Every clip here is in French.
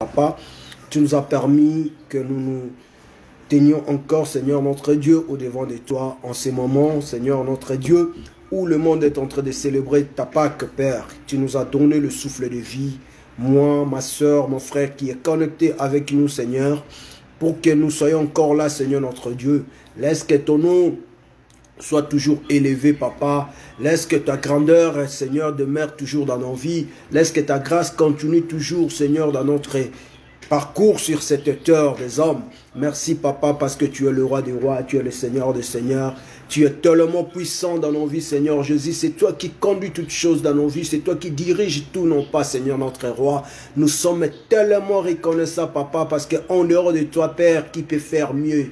Papa, tu nous as permis que nous nous tenions encore, Seigneur notre Dieu, au devant de toi en ces moments, Seigneur notre Dieu, où le monde est en train de célébrer ta Pâque, Père. Tu nous as donné le souffle de vie, moi, ma soeur, mon frère qui est connecté avec nous, Seigneur, pour que nous soyons encore là, Seigneur notre Dieu. Laisse que ton nom soit toujours élevé, Papa. Laisse que ta grandeur, Seigneur, demeure toujours dans nos vies. Laisse que ta grâce continue toujours, Seigneur, dans notre parcours sur cette terre des hommes. Merci, Papa, parce que tu es le roi des rois, tu es le Seigneur des seigneurs. Tu es tellement puissant dans nos vies, Seigneur Jésus. C'est toi qui conduis toutes choses dans nos vies. C'est toi qui diriges tout, non pas, Seigneur notre roi. Nous sommes tellement reconnaissants, Papa, parce qu'en dehors de toi, Père, qui peut faire mieux?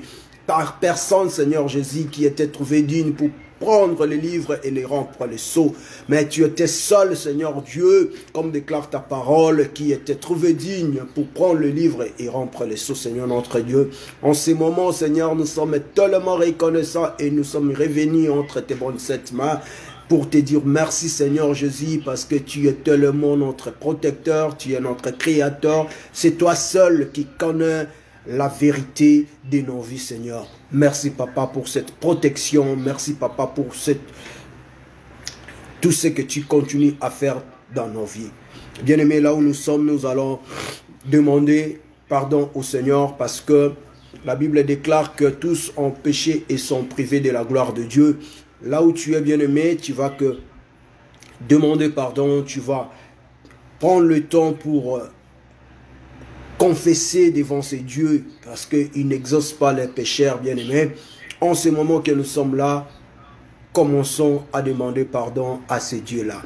Par personne, Seigneur Jésus, qui était trouvé digne pour prendre les livres et les rompre les sceaux. Mais tu étais seul, Seigneur Dieu, comme déclare ta parole, qui était trouvé digne pour prendre le livre et rompre les sceaux, Seigneur notre Dieu. En ces moments, Seigneur, nous sommes tellement reconnaissants et nous sommes revenus entre tes bonnes sept mains pour te dire merci, Seigneur Jésus, parce que tu es tellement notre protecteur, tu es notre créateur. C'est toi seul qui connais la vérité de nos vies, Seigneur. Merci, Papa, pour cette protection. Merci, Papa, pour tout ce que tu continues à faire dans nos vies. Bien-aimés, là où nous sommes, nous allons demander pardon au Seigneur parce que la Bible déclare que tous ont péché et sont privés de la gloire de Dieu. Là où tu es, bien-aimé, tu vas que demander pardon, tu vas prendre le temps pour confesser devant ces dieux, parce qu'ils n'exaucent pas les pécheurs, bien-aimés. En ce moment que nous sommes là, commençons à demander pardon à ces dieux-là.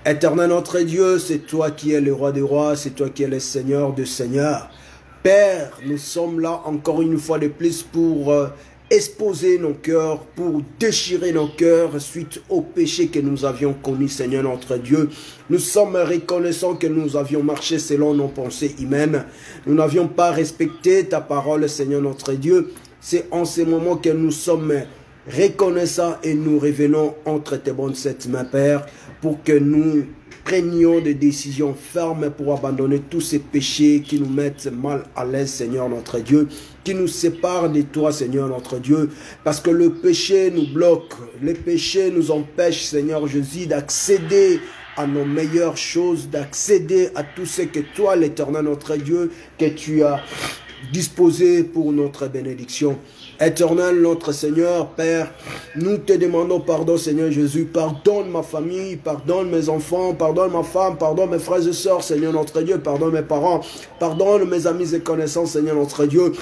Éternel notre Dieu, c'est toi qui es le roi des rois, c'est toi qui es le Seigneur des seigneurs. Père, nous sommes là encore une fois de plus pour exposer nos cœurs, pour déchirer nos cœurs suite au péché que nous avions commis, Seigneur notre Dieu. Nous sommes reconnaissants que nous avions marché selon nos pensées humaines. Nous n'avions pas respecté ta parole, Seigneur notre Dieu. C'est en ce moment que nous sommes reconnaissants et nous revenons entre tes bonnes sept mains, Père, pour que nous prenions des décisions fermes pour abandonner tous ces péchés qui nous mettent mal à l'aise, Seigneur notre Dieu, qui nous séparent de toi, Seigneur notre Dieu, parce que le péché nous bloque, le péché nous empêche, Seigneur Jésus, d'accéder à nos meilleures choses, d'accéder à tout ce que toi, l'Éternel notre Dieu, que tu as disposé pour notre bénédiction. Éternel, notre Seigneur, Père, nous te demandons pardon, Seigneur Jésus. Pardonne ma famille, pardonne mes enfants, pardonne ma femme, pardonne mes frères et sœurs, Seigneur notre Dieu, pardonne mes parents, pardonne mes amis et connaissances, Seigneur notre Dieu.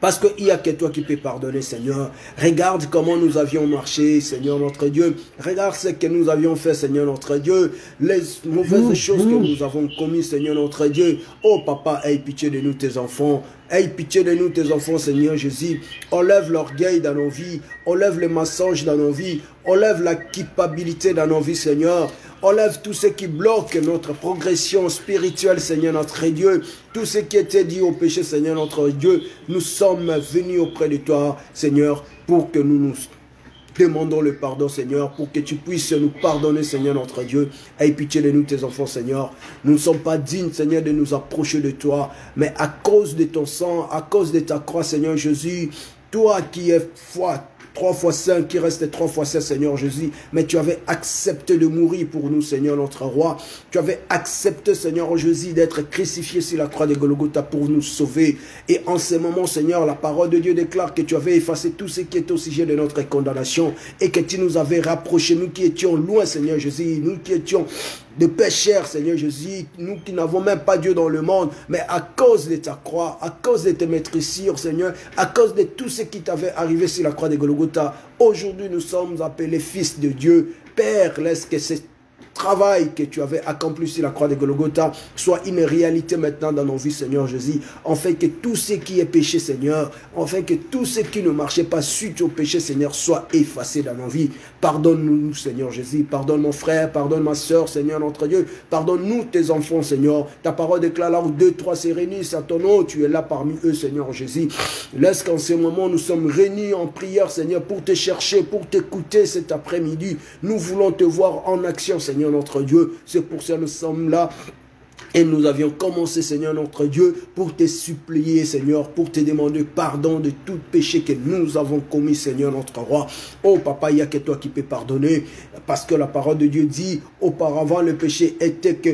Parce qu'il n'y a que toi qui peux pardonner, Seigneur. Regarde comment nous avions marché, Seigneur notre Dieu. Regarde ce que nous avions fait, Seigneur notre Dieu. Les mauvaises choses que nous avons commises, Seigneur notre Dieu. Oh papa, aie pitié de nous, tes enfants. Aie pitié de nous, tes enfants, Seigneur Jésus. Enlève l'orgueil dans nos vies. Enlève les mensonges dans nos vies. Enlève la culpabilité dans nos vies, Seigneur. Enlève tout ce qui bloque notre progression spirituelle, Seigneur notre Dieu. Tout ce qui était dit au péché, Seigneur notre Dieu. Nous sommes venus auprès de toi, Seigneur, pour que nous nous demandons le pardon, Seigneur, pour que tu puisses nous pardonner, Seigneur notre Dieu. Aie pitié de nous, tes enfants, Seigneur. Nous ne sommes pas dignes, Seigneur, de nous approcher de toi, mais à cause de ton sang, à cause de ta croix, Seigneur Jésus, toi qui es foi, 3 fois 5, qui reste 3 fois 7, Seigneur Jésus. Mais tu avais accepté de mourir pour nous, Seigneur notre roi. Tu avais accepté, Seigneur Jésus, d'être crucifié sur la croix de Golgotha pour nous sauver. Et en ce moment, Seigneur, la parole de Dieu déclare que tu avais effacé tout ce qui est au sujet de notre condamnation et que tu nous avais rapprochés, nous qui étions loin, Seigneur Jésus, nous qui étions de pécheurs, Seigneur Jésus, nous qui n'avons même pas Dieu dans le monde, mais à cause de ta croix, à cause de tes maîtrisures, Seigneur, à cause de tout ce qui t'avait arrivé sur la croix de Golgotha, aujourd'hui nous sommes appelés fils de Dieu. Père, laisse que ce travail que tu avais accompli sur la croix de Golgotha soit une réalité maintenant dans nos vies, Seigneur Jésus, afin que tout ce qui est péché, Seigneur, afin que tout ce qui ne marchait pas suite au péché, Seigneur, soit effacé dans nos vies. Pardonne-nous, Seigneur Jésus, pardonne mon frère, pardonne ma soeur, Seigneur notre Dieu, pardonne-nous tes enfants, Seigneur. Ta parole déclare là où 2, 3 se réunissent à ton nom, tu es là parmi eux, Seigneur Jésus. Laisse qu'en ce moment nous sommes réunis en prière, Seigneur, pour te chercher, pour t'écouter cet après-midi. Nous voulons te voir en action, Seigneur notre Dieu. C'est pour ça que nous sommes là Et nous avions commencé, Seigneur notre Dieu, pour te supplier, Seigneur, pour te demander pardon de tout péché que nous avons commis, Seigneur notre roi. Oh papa, il n'y a que toi qui peux pardonner, parce que la parole de Dieu dit, auparavant le péché était que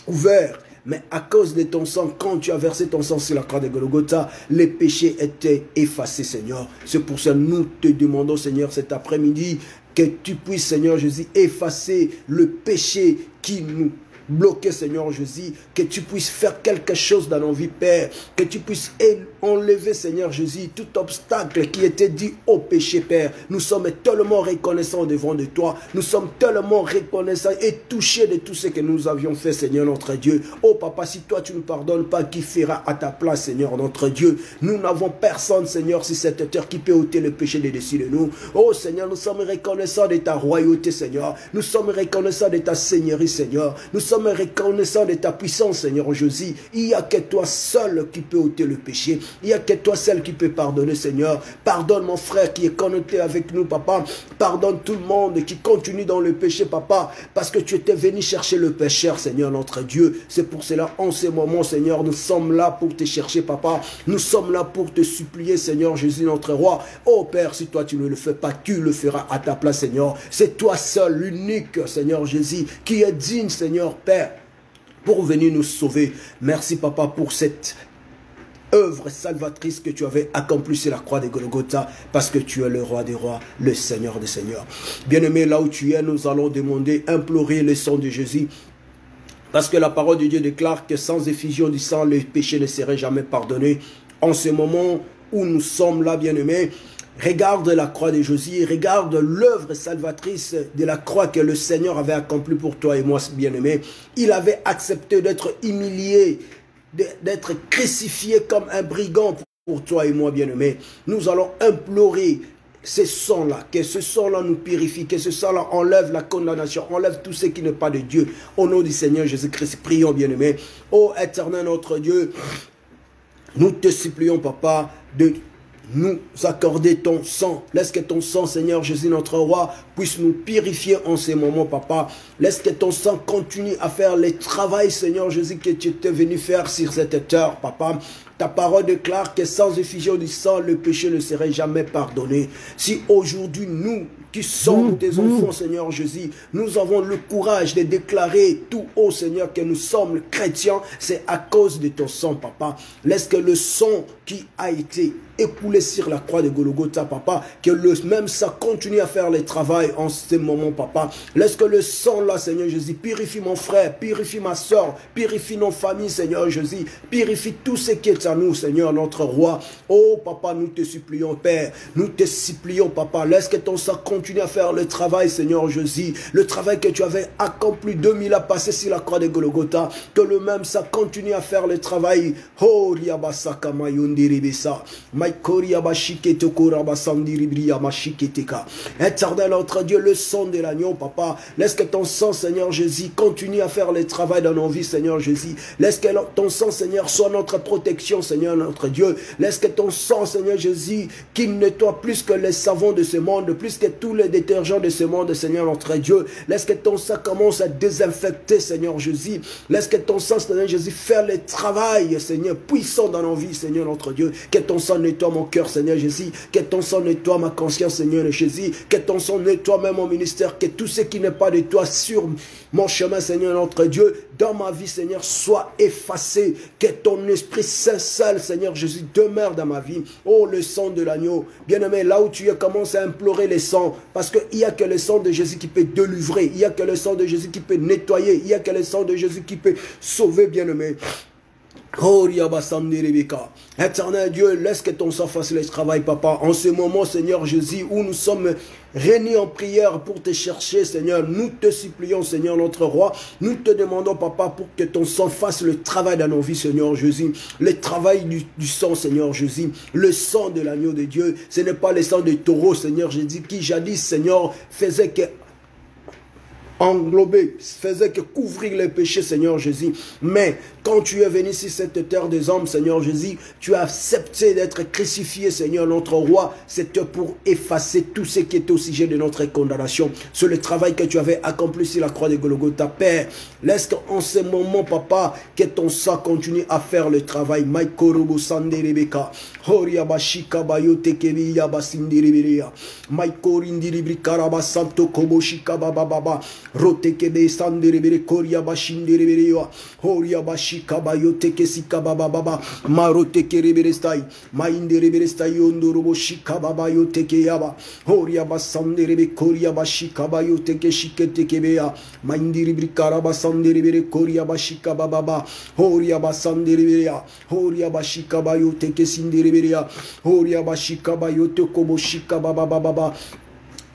ouvert. Mais à cause de ton sang, quand tu as versé ton sang sur la croix de Golgotha, les péchés étaient effacés, Seigneur. C'est pour ça que nous te demandons, Seigneur, cet après-midi, que tu puisses, Seigneur Jésus, effacer le péché qui nous bloqué, Seigneur Jésus, que tu puisses faire quelque chose dans nos vies, Père, que tu puisses enlever, Seigneur Jésus, tout obstacle qui était dit au péché, Père. Nous sommes tellement reconnaissants devant de toi, nous sommes tellement reconnaissants et touchés de tout ce que nous avions fait, Seigneur notre Dieu. Oh Papa, si toi tu ne pardonnes pas, qui fera à ta place, Seigneur notre Dieu? Nous n'avons personne, Seigneur, si cette terre qui peut ôter le péché de dessus de nous. Oh Seigneur, nous sommes reconnaissants de ta royauté, Seigneur. Nous sommes reconnaissants de ta seigneurie, Seigneur. Nous sommes reconnaissants de ta puissance, Seigneur Jésus. Il n'y a que toi seul qui peut ôter le péché. Il n'y a que toi seul qui peut pardonner, Seigneur. Pardonne mon frère qui est connecté avec nous, Papa. Pardonne tout le monde qui continue dans le péché, Papa, parce que tu étais venu chercher le pécheur, Seigneur notre Dieu. C'est pour cela, en ce moment, Seigneur, nous sommes là pour te chercher, Papa. Nous sommes là pour te supplier, Seigneur Jésus, notre roi. Oh Père, si toi tu ne le fais pas, tu le feras à ta place, Seigneur. C'est toi seul, l'unique, Seigneur Jésus, qui est digne, Seigneur Père, pour venir nous sauver. Merci, Papa, pour cette œuvre salvatrice que tu avais accomplie sur la croix de Golgotha, parce que tu es le roi des rois, le Seigneur des seigneurs. Bien-aimé, là où tu es, nous allons demander, implorer le sang de Jésus, parce que la parole de Dieu déclare que sans effusion du sang, le péché ne serait jamais pardonné. En ce moment où nous sommes là, bien-aimés, regarde la croix de Jésus, regarde l'œuvre salvatrice de la croix que le Seigneur avait accomplie pour toi et moi, bien-aimé. Il avait accepté d'être humilié, d'être crucifié comme un brigand pour toi et moi, bien-aimé. Nous allons implorer ce sang-là, que ce sang-là nous purifie, que ce sang-là enlève la condamnation, enlève tout ce qui n'est pas de Dieu. Au nom du Seigneur Jésus-Christ, prions, bien-aimé. Ô éternel notre Dieu, nous te supplions, Papa, de nous accorder ton sang. Laisse que ton sang, Seigneur Jésus, notre roi, puisse nous purifier en ces moments, Papa. Laisse que ton sang continue à faire le travail, Seigneur Jésus, que tu étais venu faire sur cette terre, Papa. Ta parole déclare que sans effusion du sang, le péché ne serait jamais pardonné. Si aujourd'hui, nous qui sommes tes enfants, Seigneur Jésus, nous avons le courage de déclarer tout haut, Seigneur, que nous sommes chrétiens, c'est à cause de ton sang, Papa. Laisse que le sang qui a été écoulé sur la croix de Golgotha, Papa, que le même sang continue à faire le travail en ce moment, Papa. Laisse que le sang là, Seigneur Jésus, purifie mon frère, purifie ma soeur, purifie nos familles, Seigneur Jésus, purifie tout ce qui est à nous, Seigneur, notre roi. Oh, Papa, nous te supplions, Père, nous te supplions, Papa, laisse que ton sang continue à faire le travail, Seigneur Jésus, le travail que tu avais accompli 2000 ans passé sur la croix de Golgotha, que le même sang continue à faire le travail. Oh, Riabasaka Mayundiribisa, Éternel notre Dieu, le sang de l'agneau, Papa, laisse que ton sang, Seigneur Jésus, continue à faire le travail dans nos vies, Seigneur Jésus. Laisse que ton sang, Seigneur, soit notre protection, Seigneur notre Dieu. Laisse que ton sang, Seigneur Jésus, qui nettoie plus que les savons de ce monde, plus que tous les détergents de ce monde, Seigneur notre Dieu. Laisse que ton sang commence à désinfecter, Seigneur Jésus. Laisse que ton sang, Seigneur Jésus, faire le travail, Seigneur, puissant dans nos vies, Seigneur notre Dieu. Que ton sang nettoie mon cœur, Seigneur Jésus. Que ton sang nettoie ma conscience, Seigneur Jésus. Que ton sang nettoie même mon ministère. Que tout ce qui n'est pas de toi sur mon chemin, Seigneur notre Dieu, dans ma vie, Seigneur, soit effacé. Que ton Esprit Saint seul, Seigneur Jésus, demeure dans ma vie. Oh, le sang de l'agneau. Bien-aimé, là où tu es, commence à implorer le sang. Parce qu'il n'y a que le sang de Jésus qui peut délivrer. Il n'y a que le sang de Jésus qui peut nettoyer. Il n'y a que le sang de Jésus qui peut sauver, bien-aimé. Oh, éternel Dieu, laisse que ton sang fasse le travail, Papa. En ce moment, Seigneur Jésus, où nous sommes réunis en prière pour te chercher, Seigneur, nous te supplions, Seigneur notre roi. Nous te demandons, Papa, pour que ton sang fasse le travail dans nos vies, Seigneur Jésus. Le travail du sang, Seigneur Jésus. Le sang de l'agneau de Dieu. Ce n'est pas le sang de taureau, Seigneur Jésus, qui jadis, Seigneur, faisait que englobait, faisait que couvrir les péchés, Seigneur Jésus. Mais quand tu es venu sur cette terre des hommes, Seigneur Jésus, tu as accepté d'être crucifié, Seigneur, notre roi. C'était pour effacer tout ce qui était au sujet de notre condamnation. Sur le travail que tu avais accompli sur la croix de Golgotha, Père, laisse qu'en ce moment, Papa, que ton sang continue à faire le travail. Maïkorobo Sanderebeka, Horiabashika Bayote Kebiya Basinderebeya, Maïkorindiri Karaba Santo Koboshika Baba, Rotekebe Sanderebere Koriabashinderebeya, Horiabashika Bayote Kesika Baba, Marote Kereberestai, Maindereberestai Ondorobo Shika Baba Yotekeyaba, Horiabasanderebe Koriabashika Bayote Keshikete Kebeya, Maindiribri Karaba Sanderebere Koriabashika Baba, Horiabasanderebeya, Horiabashika Bayote Kesinderebeya, Horiabashika Bayote Koboshika Baba.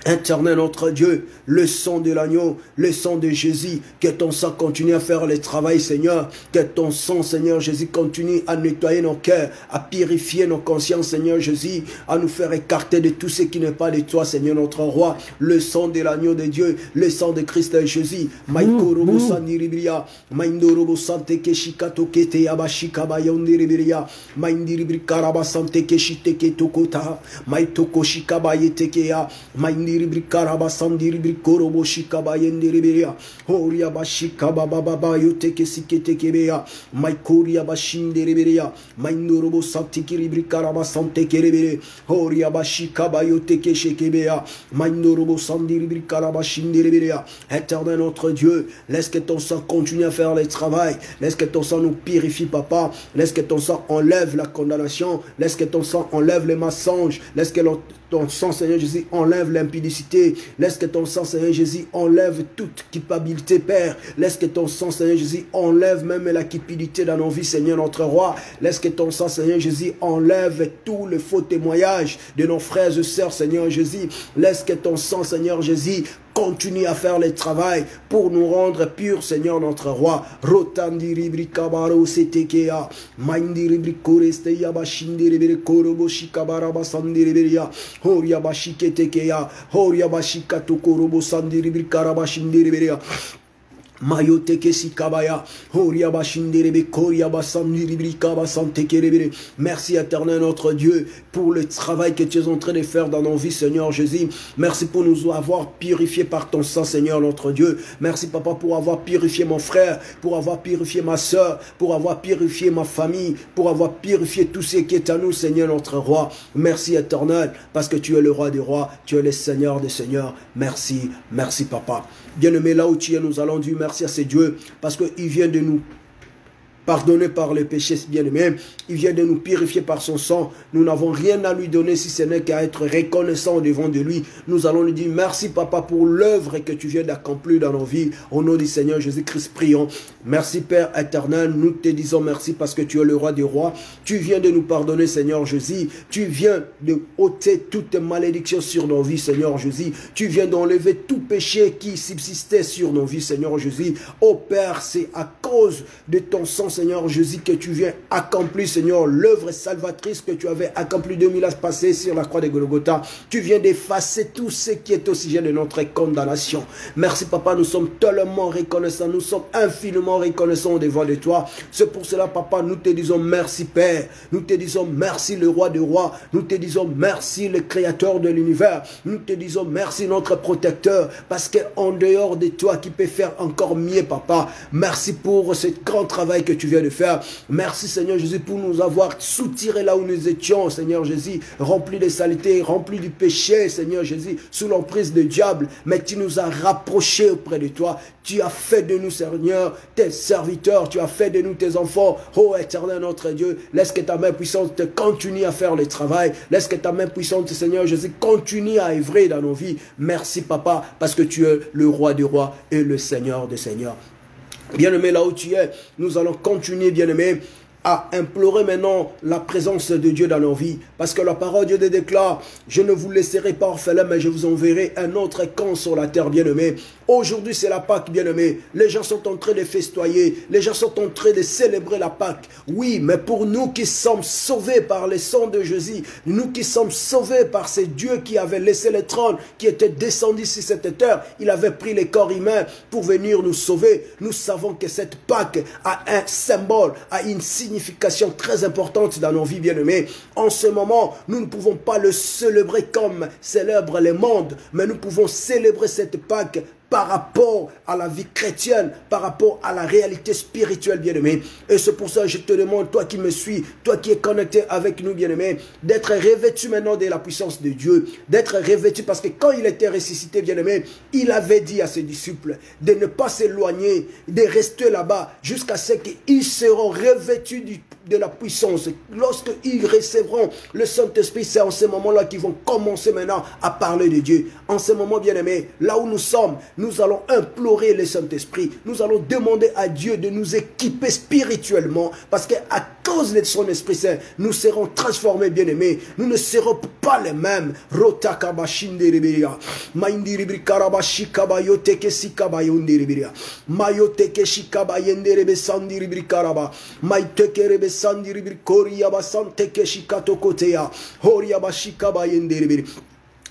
Éternel notre Dieu, le sang de l'agneau, le sang de Jésus, que ton sang continue à faire le travail, Seigneur, que ton sang, Seigneur Jésus, continue à nettoyer nos cœurs, à purifier nos consciences, Seigneur Jésus, à nous faire écarter de tout ce qui n'est pas de toi, Seigneur notre roi, le sang de l'agneau de Dieu, le sang de Christ et Jésus, Maïkorobo Sandiribria, Maïndorobo Sante Keshikato Kete Yabashika Bayondiribria, Maïndiribri Karaba Sante Keshite Ketokota, Maïtoko Shikabayetekea, Maïndiribri Karaba Sandiribri Korobo Shikabayendiribiria, Horia Bashika Baba Yoteke Siketekebea, Maikoria Bashindiribiria, Maïndorobo Santikiribri Karaba Sante Kerebere, Horia Bashika Bayoteke Shekebea, Maïndorobo Sandiribri Karaba Shindiribiria. Éternel notre Dieu, laisse que ton sang continue à faire le travail, laisse que ton sang nous purifie, Papa, laisse que ton sang enlève la condamnation, laisse que ton sang enlève les mensonges, laisse que ton sang, Seigneur Jésus, enlève l'impudicité. Laisse que ton sang, Seigneur Jésus, enlève toute culpabilité, Père. Laisse que ton sang, Seigneur Jésus, enlève même la cupidité dans nos vies, Seigneur notre roi. Laisse que ton sang, Seigneur Jésus, enlève tout le faux témoignage de nos frères et sœurs, Seigneur Jésus. Laisse que ton sang, Seigneur Jésus, continue à faire le travail pour nous rendre purs, Seigneur notre roi. Rotandiribri kabaro setekea, maindiribri koresteya bashindiribri koroboshi kabaraba sandiribiria, horia bashiketekea, horia bashikatokorobo sandiribri karabashindiribiria. Mayote kesi kabaya, horia bashinderebe koria basandiri kaba sante kerebere. Merci éternel notre Dieu pour le travail que tu es en train de faire dans nos vies, Seigneur Jésus. Merci pour nous avoir purifiés par ton sang, Seigneur notre Dieu. Merci Papa pour avoir purifié mon frère, pour avoir purifié ma soeur, pour avoir purifié ma famille, pour avoir purifié tout ce qui est à nous, Seigneur notre roi. Merci éternel parce que tu es le roi des rois, tu es le Seigneur des seigneurs. Merci, merci Papa. Bien-aimé, là où tu es, nous allons dire merci à ce Dieu parce qu'il vient de nous pardonner par les péchés, bien-aimé. Il vient de nous purifier par son sang. Nous n'avons rien à lui donner si ce n'est qu'à être reconnaissant devant de lui. Nous allons lui dire merci Papa pour l'œuvre que tu viens d'accomplir dans nos vies. Au nom du Seigneur Jésus-Christ, prions. Merci Père éternel. Nous te disons merci parce que tu es le roi des rois. Tu viens de nous pardonner, Seigneur Jésus. Tu viens de ôter toute malédiction sur nos vies, Seigneur Jésus. Tu viens d'enlever tout péché qui subsistait sur nos vies, Seigneur Jésus. Oh Père, c'est à cause de ton sang, Seigneur Jésus, que tu viens accomplir, Seigneur, l'œuvre salvatrice que tu avais accomplie 2000 ans passés sur la croix de Golgotha. Tu viens d'effacer tout ce qui est au sujet de notre condamnation. Merci Papa, nous sommes tellement reconnaissants, nous sommes infiniment reconnaissants devant de toi. C'est pour cela Papa, nous te disons merci Père, nous te disons merci le roi des rois, nous te disons merci le créateur de l'univers, nous te disons merci notre protecteur, parce qu'en dehors de toi qui peut faire encore mieux Papa, merci pour ce grand travail que tu viens de faire. Merci Seigneur Jésus pour nous avoir soutirés là où nous étions, Seigneur Jésus, remplis de saleté, remplis du péché, Seigneur Jésus, sous l'emprise du diable, mais tu nous as rapprochés auprès de toi. Tu as fait de nous, Seigneur, tes serviteurs, tu as fait de nous tes enfants. Oh éternel notre Dieu, laisse que ta main puissante continue à faire le travail. Laisse que ta main puissante, Seigneur Jésus, continue à œuvrer dans nos vies. Merci Papa, parce que tu es le roi des rois et le Seigneur des seigneurs. Bien-aimé, là où tu es, nous allons continuer, bien-aimé, à implorer maintenant la présence de Dieu dans nos vies. Parce que la parole de Dieu déclare, je ne vous laisserai pas orphelin, mais je vous enverrai un autre camp sur la terre, bien-aimé. Aujourd'hui, c'est la Pâque, bien-aimé. Les gens sont en train de festoyer. Les gens sont en train de célébrer la Pâque. Oui, mais pour nous qui sommes sauvés par le sang de Jésus, nous qui sommes sauvés par ce Dieu qui avait laissé le trône, qui était descendu sur cette terre, il avait pris les corps humains pour venir nous sauver. Nous savons que cette Pâque a un symbole, a une signification très importante dans nos vies, bien-aimés. En ce moment, nous ne pouvons pas le célébrer comme célèbre le monde, mais nous pouvons célébrer cette Pâque par rapport à la vie chrétienne, par rapport à la réalité spirituelle, bien-aimé. Et c'est pour ça que je te demande, toi qui me suis, toi qui es connecté avec nous, bien-aimé, d'être revêtu maintenant de la puissance de Dieu, d'être revêtu, parce que quand il était ressuscité, bien-aimé, il avait dit à ses disciples de ne pas s'éloigner, de rester là-bas, jusqu'à ce qu'ils seront revêtus de la puissance. Lorsqu'ils recevront le Saint-Esprit, c'est en ce moment-là qu'ils vont commencer maintenant à parler de Dieu. En ce moment, bien-aimé, là où nous sommes, nous allons implorer le Saint-Esprit. Nous allons demander à Dieu de nous équiper spirituellement. Parce qu'à cause de son Esprit Saint, nous serons transformés, bien-aimés. Nous ne serons pas les mêmes.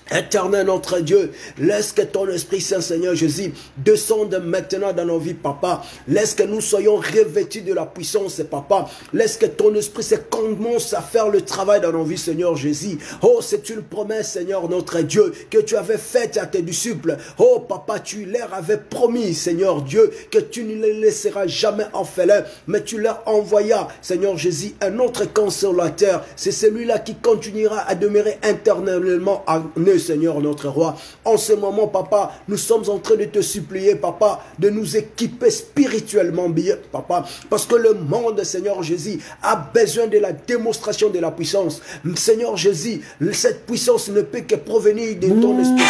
Éternel notre Dieu, laisse que ton Esprit Saint, Seigneur Jésus, descende maintenant dans nos vies, Papa. Laisse que nous soyons revêtus de la puissance, Papa. Laisse que ton Esprit Saint commence à faire le travail dans nos vies, Seigneur Jésus. Oh, c'est une promesse, Seigneur notre Dieu, que tu avais faite à tes disciples. Oh, Papa, tu leur avais promis, Seigneur Dieu, que tu ne les laisseras jamais orphelins, mais tu leur envoyas, Seigneur Jésus, un autre consolateur. C'est celui-là qui continuera à demeurer éternellement en eux, Seigneur notre roi. En ce moment, Papa, nous sommes en train de te supplier, Papa, de nous équiper spirituellement bien, Papa, parce que le monde, Seigneur Jésus, a besoin de la démonstration de la puissance. Seigneur Jésus, cette puissance ne peut que provenir de ton esprit.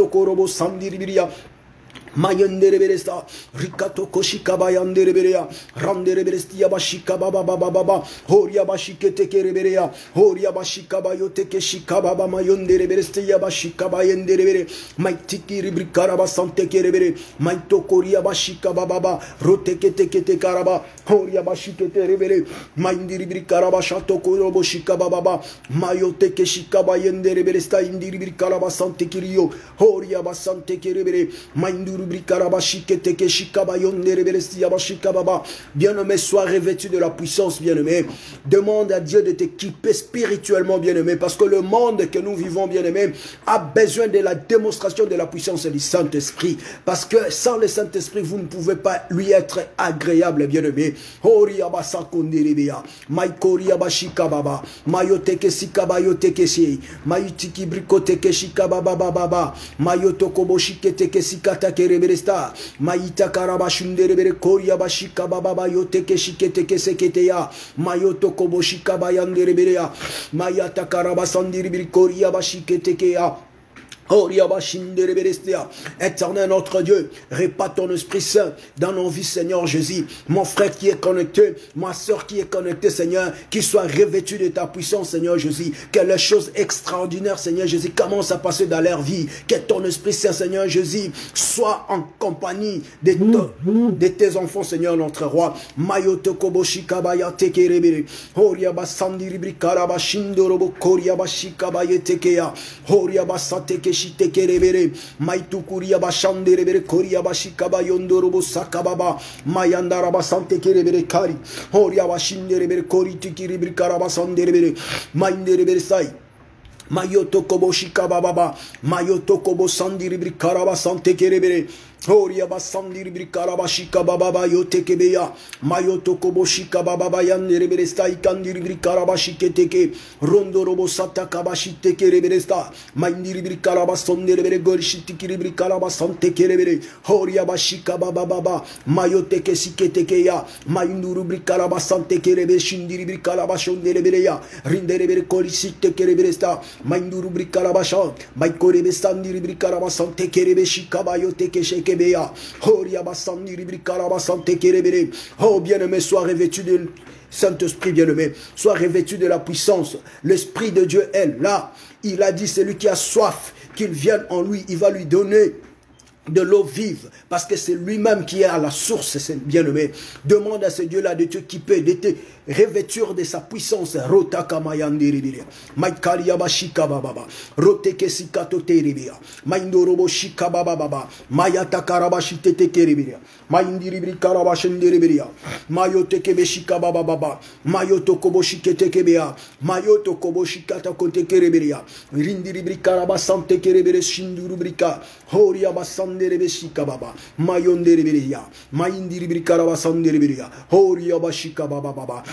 Korobo Sandiribiria Mayendere beresta, Rikato koshika bayandere berea, Randere berestia bashika baba baba baba, Horia bashike tekere berea, Horia bashika bayoteke shika baba mayondere berestia bashika bayendere bere, Maitiki ribrikara basante kere bere, Maito koria bashika baba, Roteke teke tekaraba, Horia bashike tere bere, Maindiri brikara bashato korobo shika baba, Mayoteke shika bayendere beresta indiri brikara basante kirio, Horia basante kere bere, Mainduru bien-aimé, sois revêtu de la puissance, bien-aimé. Demande à Dieu de t'équiper spirituellement, bien-aimé, parce que le monde que nous vivons, bien-aimé, a besoin de la démonstration de la puissance du Saint-Esprit. Parce que sans le Saint-Esprit, vous ne pouvez pas lui être agréable, bien-aimé. Beresta Maita Karabashundere Bere Koria Bashika Baba Yoteke Shikete Keseketea Mayoto Koboshika Bayandere Berea Mayata Karabasandiri Bere Koria Bashiketekea. Éternel notre Dieu, répand ton Esprit Saint dans nos vies, Seigneur Jésus. Mon frère qui est connecté, ma soeur qui est connectée, Seigneur, qui soit revêtu de ta puissance, Seigneur Jésus. Que les choses extraordinaires, Seigneur Jésus, commencent à passer dans leur vie. Que ton Esprit Saint, Seigneur Jésus, soit en compagnie de tes enfants, Seigneur notre roi. Mayoto Koboshika Bayate Kerebere, Horia Basandiri Brikaraba Shindorobo Koria Bashika Bayetekea, Horia Basateke Shitekerebere, Maitukuria Bashanderebere, Koria Bashikaba Yondorobo Sakababa, Mayandaraba Sante Kerebere Kari, Horia Bashinderebere, Kori Tikiri Karabasanderebere, Mainderebere Sai. Mayoto Kobo Shikababa, Mayoto Kobo Sandiri Karaba Sante Kerebere. Horia basandiri brikarabashika bababa yotekebeya. Mayoto koboshika bababa yandereberesta ikandiri brikarabashike teke. Rondorobo sata kabashite kereberesta. Maindiri brikarabasonderebere gorishitiki brikarabasante kerebere. Horia bashika bababa. Mayoteke siketekeya. Mainduru brikarabasante kerebe shindiri brikarabashonderebereya. Rinderebere korishite kereberesta. Mainduru brikarabashan. Maikorebe sandiri brikarabasante kerebe shikaba yoteke sheke. Oh bien-aimé, sois revêtu de Saint-Esprit, bien-aimé, sois revêtu de la puissance. L'Esprit de Dieu est là. Il a dit, celui qui a soif, qu'il vienne en lui, il va lui donner de l'eau vive, parce que c'est lui-même qui est à la source, c'est bien-aimé. Demande à ce Dieu-là de t'équiper, de te revêtir de sa puissance. Rotaka mayandiribiria, maikaria bashika bababa, roteke sikato teribia, maindorobo shika bababa, mayata karabashi tetekeribiria, maindiribri karabashendiribiria, mayoteke beshika bababa, mayoto koboshike tekebea, mayoto koboshikata kotekeribiria, rindiribri karabasante kerebere shindurubrika, horia basan Beshika baba, mayondere beria, maindiri brikaraba sandere beria, horia bashika baba baba.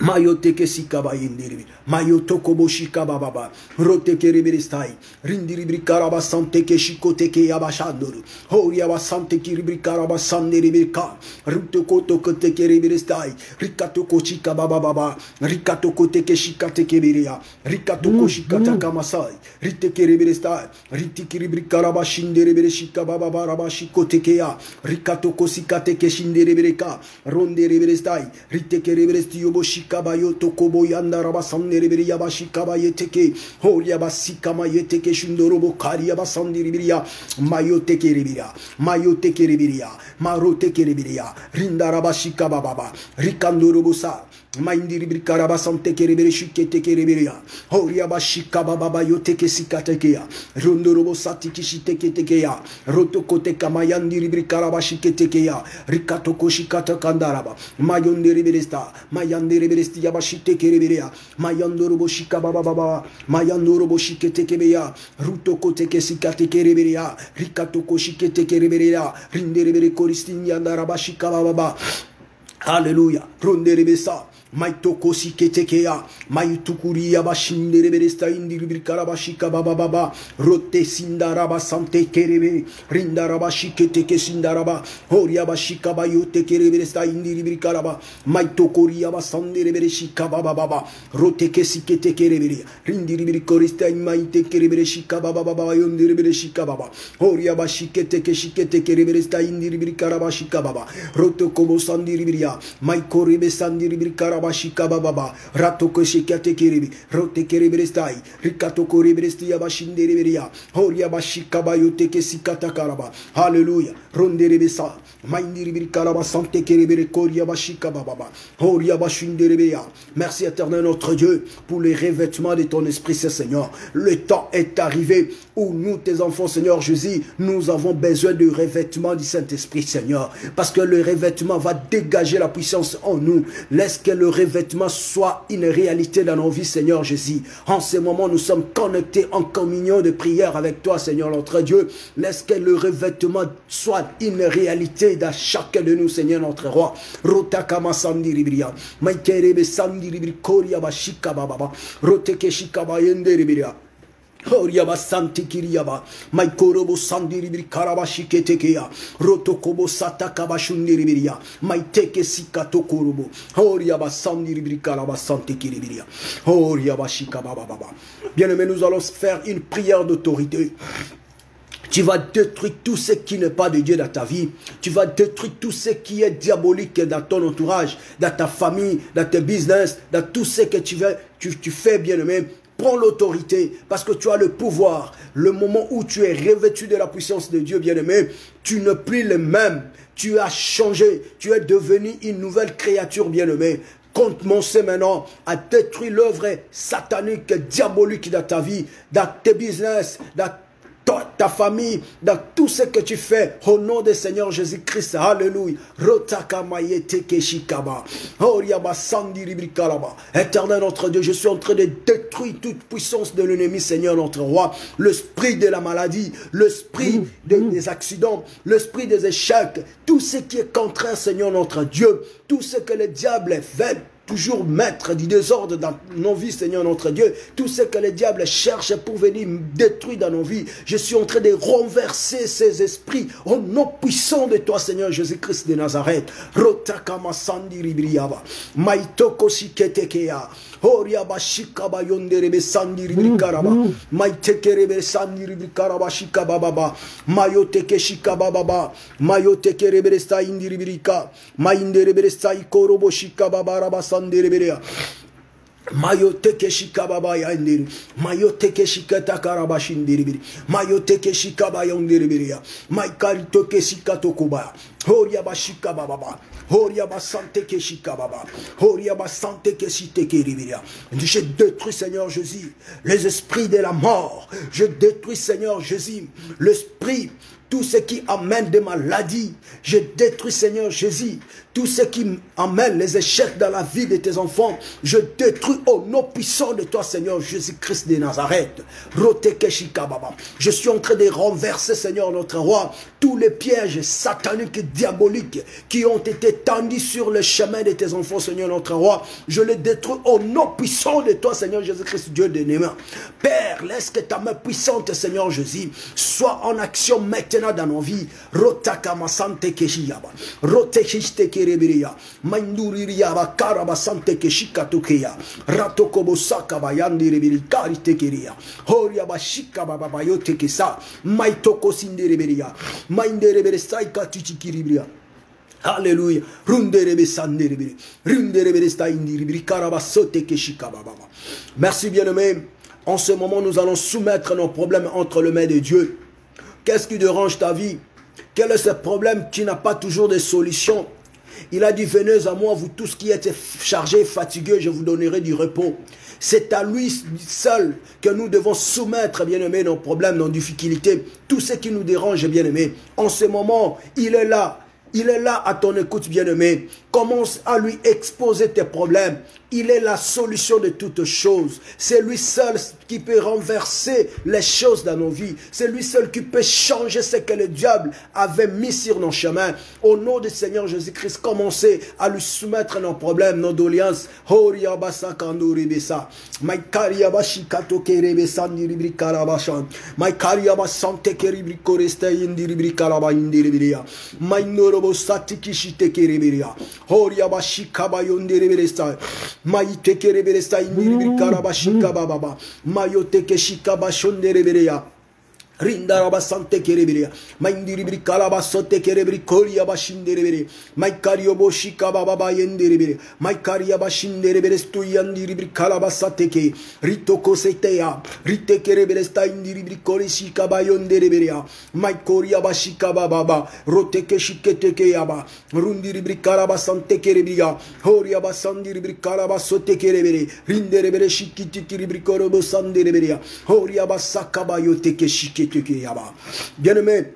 Mayoteke sikaba indiri, mayotoko boshika baba, roteke riberistai, rindiri brikaraba santeke shikoteke yabashanduru, horia basante kiribrikaraba sandere birka, rutoko tokoteke riberistai, rikatoko shika baba, rikatoko teke shikateke biria, rikatoko shikata kamasai, riteke riberistai, ritiki ribrikaraba shindere bereshika baba rabashikoteke ya, rikatoko sikateke shindere bereka, ronde riberistai, riteke riberesti yoboshika Kabayoto kobo yanda raba sandere biri yabashi kabayeteke horia basika mayeteke shundorobo karia basandiri biriya mayoteke ribiya mayoteke ribiya maroteke ribiya rinda rabashi kababa rikandorobo sa maindiri brikaraba sante kerebere shikete kereberia horia bashika baba yoteke sikatekeya rondorobo satiki shiteketekeya rotokote kamayandiri brikaraba shiketekeya rikatoko shikata kandaraba mayondiri beresta mayandiri beresti yabashite kereberia mayandorobo shika baba mayandorobo shiketekebeya rutokote kesikate kereberia rikatoko shikete kereberia rindere bere koristin yandaraba shika baba. Alléluia. Rondere besa. Maitoko siketekeya, maitukuri yabashindere beresta indiri brikarabashika baba, rote sindaraba sante kerebe, rindaraba shiketeke sindaraba, horiabashika bayote kereberesta indiri brikaraba, maitokori yabasandere bereshika baba, rote kesikete kerebere, rindiri brikorista imaite kerebereshika baba, yondere bereshika baba, horiabashiketeke shikete kereberesta indiri brikarabashika baba, roto kobo sandiri bria, maikori besandiri brikaraba Bashika baba, ratoko shikate kiribi, rote kiribirestai, rikatoko ribresti yabashindiribiria, horia bashika bayoteke sikata karaba, hallelujah, ronderebesa, maindiribikaraba sante kiribire koria bashika baba, horia bashindiribiria. Merci éternel notre Dieu pour les revêtements de ton esprit, Seigneur. Le temps est arrivé où nous, tes enfants, Seigneur Jésus, nous avons besoin de revêtements du Saint-Esprit, Seigneur, parce que le revêtement va dégager la puissance en nous. Laisse que le revêtement soit une réalité dans nos vies, Seigneur Jésus. En ce moment, nous sommes connectés en communion de prière avec toi, Seigneur notre Dieu. Laisse que le revêtement soit une réalité dans chacun de nous, Seigneur notre Roi. Rotakama sandiribria, maikerebe sandiribri koria bashika baba, roteke shikaba yenderibria. Horiaba santi kiriaba, maikorobo sandiribiri karabashi ketekeya, rotokobo satakabashundiribiria, maiteke sikatokorobo, horiaba sandiribiri karabasanti kiribiria, horiaba shikababa. Bien-aimé, nous allons faire une prière d'autorité. Tu vas détruire tout ce qui n'est pas de Dieu dans ta vie. Tu vas détruire tout ce qui est diabolique dans ton entourage, dans ta famille, dans tes business, dans tout ce que tu fais, bien-aimé. Prends l'autorité parce que tu as le pouvoir. Le moment où tu es revêtu de la puissance de Dieu, bien-aimé, tu n'es plus le même. Tu as changé. Tu es devenu une nouvelle créature, bien-aimé. Commencez maintenant à détruire l'œuvre satanique, diabolique dans ta vie, dans tes business, dans toi, ta famille, dans tout ce que tu fais, au nom du Seigneur Jésus-Christ. Alléluia. Éternel notre Dieu, je suis en train de détruire toute puissance de l'ennemi, Seigneur notre roi. L'esprit de la maladie, l'esprit des accidents, l'esprit des échecs, tout ce qui est contraire, Seigneur notre Dieu, tout ce que le diable fait toujours mettre du désordre dans nos vies, Seigneur notre Dieu. Tout ce que le diable cherche pour venir détruire dans nos vies, je suis en train de renverser ces esprits au nom puissant de toi, Seigneur Jésus-Christ de Nazareth. Rotakama sandi ribriaba, maitoko shiketekeya, horiaba shikaba yonderebe sandi ribrikaraba, maitekerebe sandi ribrikaraba shikababa, mayoteke shikababa, mayotekerebe sta indi ribrika, mainderebe sta ikorobo shikababa sandereberea. Mayoteke shikababa yandiri, mayoteke shikata karabashindiri, mayoteke shikaba yondereberea, maikari toke shikatokuba, horia bashika baba, horia basante ke shikababa, horia basante ke shiteke riberea. Je détruis, Seigneur Jésus, les esprits de la mort. Je détruis, Seigneur Jésus, l'esprit, tout ce qui amène des maladies. Je détruis, Seigneur Jésus, tout ce qui amène les échecs dans la vie de tes enfants. Je détruis au nom puissant de toi, Seigneur Jésus-Christ de Nazareth. Je suis en train de renverser, Seigneur notre roi, tous les pièges sataniques et diaboliques qui ont été tendus sur le chemin de tes enfants, Seigneur notre roi. Je les détruis au nom puissant de toi, Seigneur Jésus-Christ, Dieu de nos Père, laisse que ta main puissante, Seigneur Jésus, soit en action maintenant dans nos vies. Rotakama sante keshiyaba, rotekishte kereberia, mainduririaba karaba sante keshikatukeya, ratokobo sakaba yandirebiri karitekeria, horiaba shikaba babayote kesa, maitoko sindereberia, mainderebere saika tichikiribria. Alléluia. Merci bien-aimé. En ce moment, nous allons soumettre nos problèmes entre les mains de Dieu. Qu'est-ce qui dérange ta vie? Quel est ce problème qui n'a pas toujours de solution? Il a dit, venez à moi, vous tous qui êtes chargés, fatigués, je vous donnerai du repos. C'est à lui seul que nous devons soumettre, bien-aimés, nos problèmes, nos difficultés, tout ce qui nous dérange, bien-aimés. En ce moment, il est là. Il est là à ton écoute, bien-aimé. Commence à lui exposer tes problèmes. Il est la solution de toutes choses. C'est lui seul qui peut renverser les choses dans nos vies. C'est lui seul qui peut changer ce que le diable avait mis sur nos chemins. Au nom du Seigneur Jésus-Christ, commencez à lui soumettre nos problèmes, nos doléances. Maiteke reberesta indiribiri karabashika baba, mayoteke shikaba shondereberea. Rindaraba sante kereberea, maindiribiri kalabasote kerebiri koria bashinderebere, maikario boshika baba yenderebere, maikaria bashinderebere stuyandiribiri kalabasateke, ritoko setea, ritekerebere sta indiribiri korishika bayondereberea, maikoria bashika baba, roteke shiketeke yaba, rundiribiri kalabasante kerebia, horia basandiribiri kalabasote kerebere, rinderebere shikitikiribiri korobosandereberea, horia basaka bayoteke shikete. Bien-aimés,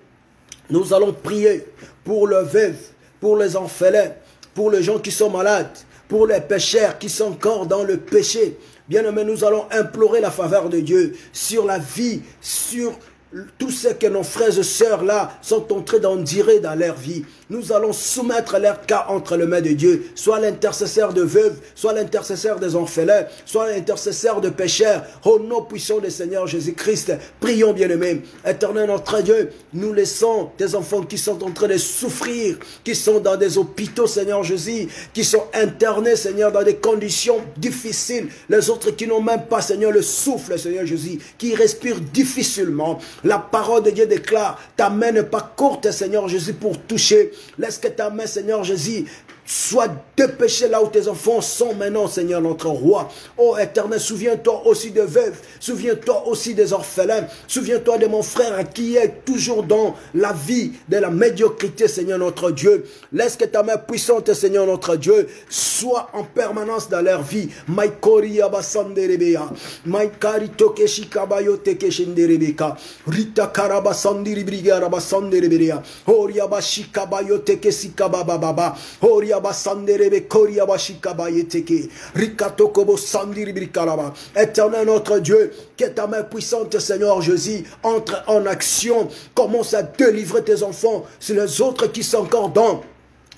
nous allons prier pour le veuve, pour les orphelins, pour les gens qui sont malades, pour les pécheurs qui sont encore dans le péché. Bien-aimés, nous allons implorer la faveur de Dieu sur la vie, sur tout ce que nos frères et sœurs là sont en train d'endurer dans leur vie. Nous allons soumettre leur cas entre les mains de Dieu, soit l'intercesseur de veuves, soit l'intercesseur des orphelins, soit l'intercesseur de pécheurs. Au nom puissant du Seigneur Jésus-Christ, prions bien-aimés. Éternel notre Dieu, nous laissons des enfants qui sont en train de souffrir, qui sont dans des hôpitaux, Seigneur Jésus, qui sont internés, Seigneur, dans des conditions difficiles. Les autres qui n'ont même pas, Seigneur, le souffle, Seigneur Jésus, qui respirent difficilement. La parole de Dieu déclare, ta main n'est pas courte, Seigneur Jésus, pour toucher. Laisse que ta main, Seigneur Jésus, Sois dépêché là où tes enfants sont maintenant, Seigneur notre roi. Oh Éternel, souviens-toi aussi des veuves, souviens-toi aussi des orphelins, souviens-toi de mon frère qui est toujours dans la vie de la médiocrité, Seigneur notre Dieu. Laisse que ta main puissante, Seigneur notre Dieu, soit en permanence dans leur vie. Maikori abasanderebea, Maikari tokeshikabayo tekeshenderebeka, Rita karabasandiribriga rabasanderebea, Oriabashikabayo tekesikabababa, Éternel notre Dieu, que ta main puissante, Seigneur Jésus, entre en action, commence à délivrer tes enfants sur les autres qui sont encore dans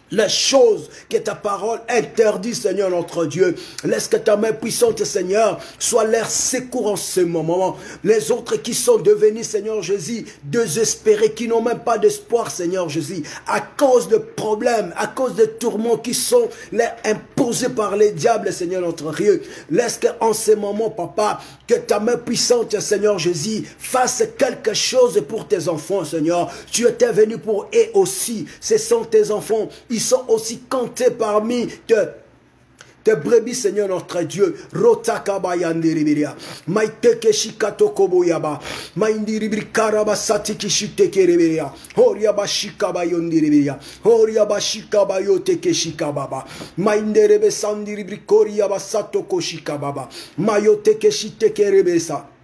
les choses que ta parole interdit, Seigneur notre Dieu. Laisse que ta main puissante, Seigneur, soit leur secours en ce moment. Les autres qui sont devenus, Seigneur Jésus, désespérés, qui n'ont même pas d'espoir, Seigneur Jésus, à cause de problèmes, à cause de tourments qui sont leur imposés par les diables, Seigneur notre Dieu. Laisse qu'en ce moment, Papa, que ta main puissante, Seigneur Jésus, fasse quelque chose pour tes enfants, Seigneur. Tu étais venu pour eux aussi. Ce sont tes enfants. Ils sont aussi comptés parmi tes brebis, Seigneur notre Dieu. Rotakabayandiribiria. Maiteke shikatokoboyaba. Maindiribrikaraba satikishitekerebiria. Horiaba shikabayondiribiria. Horiaba shikabayoteke shikababa. Mainderebe sandiribrikoriaba satoko shikababa. Mayoteke shitekerebesa.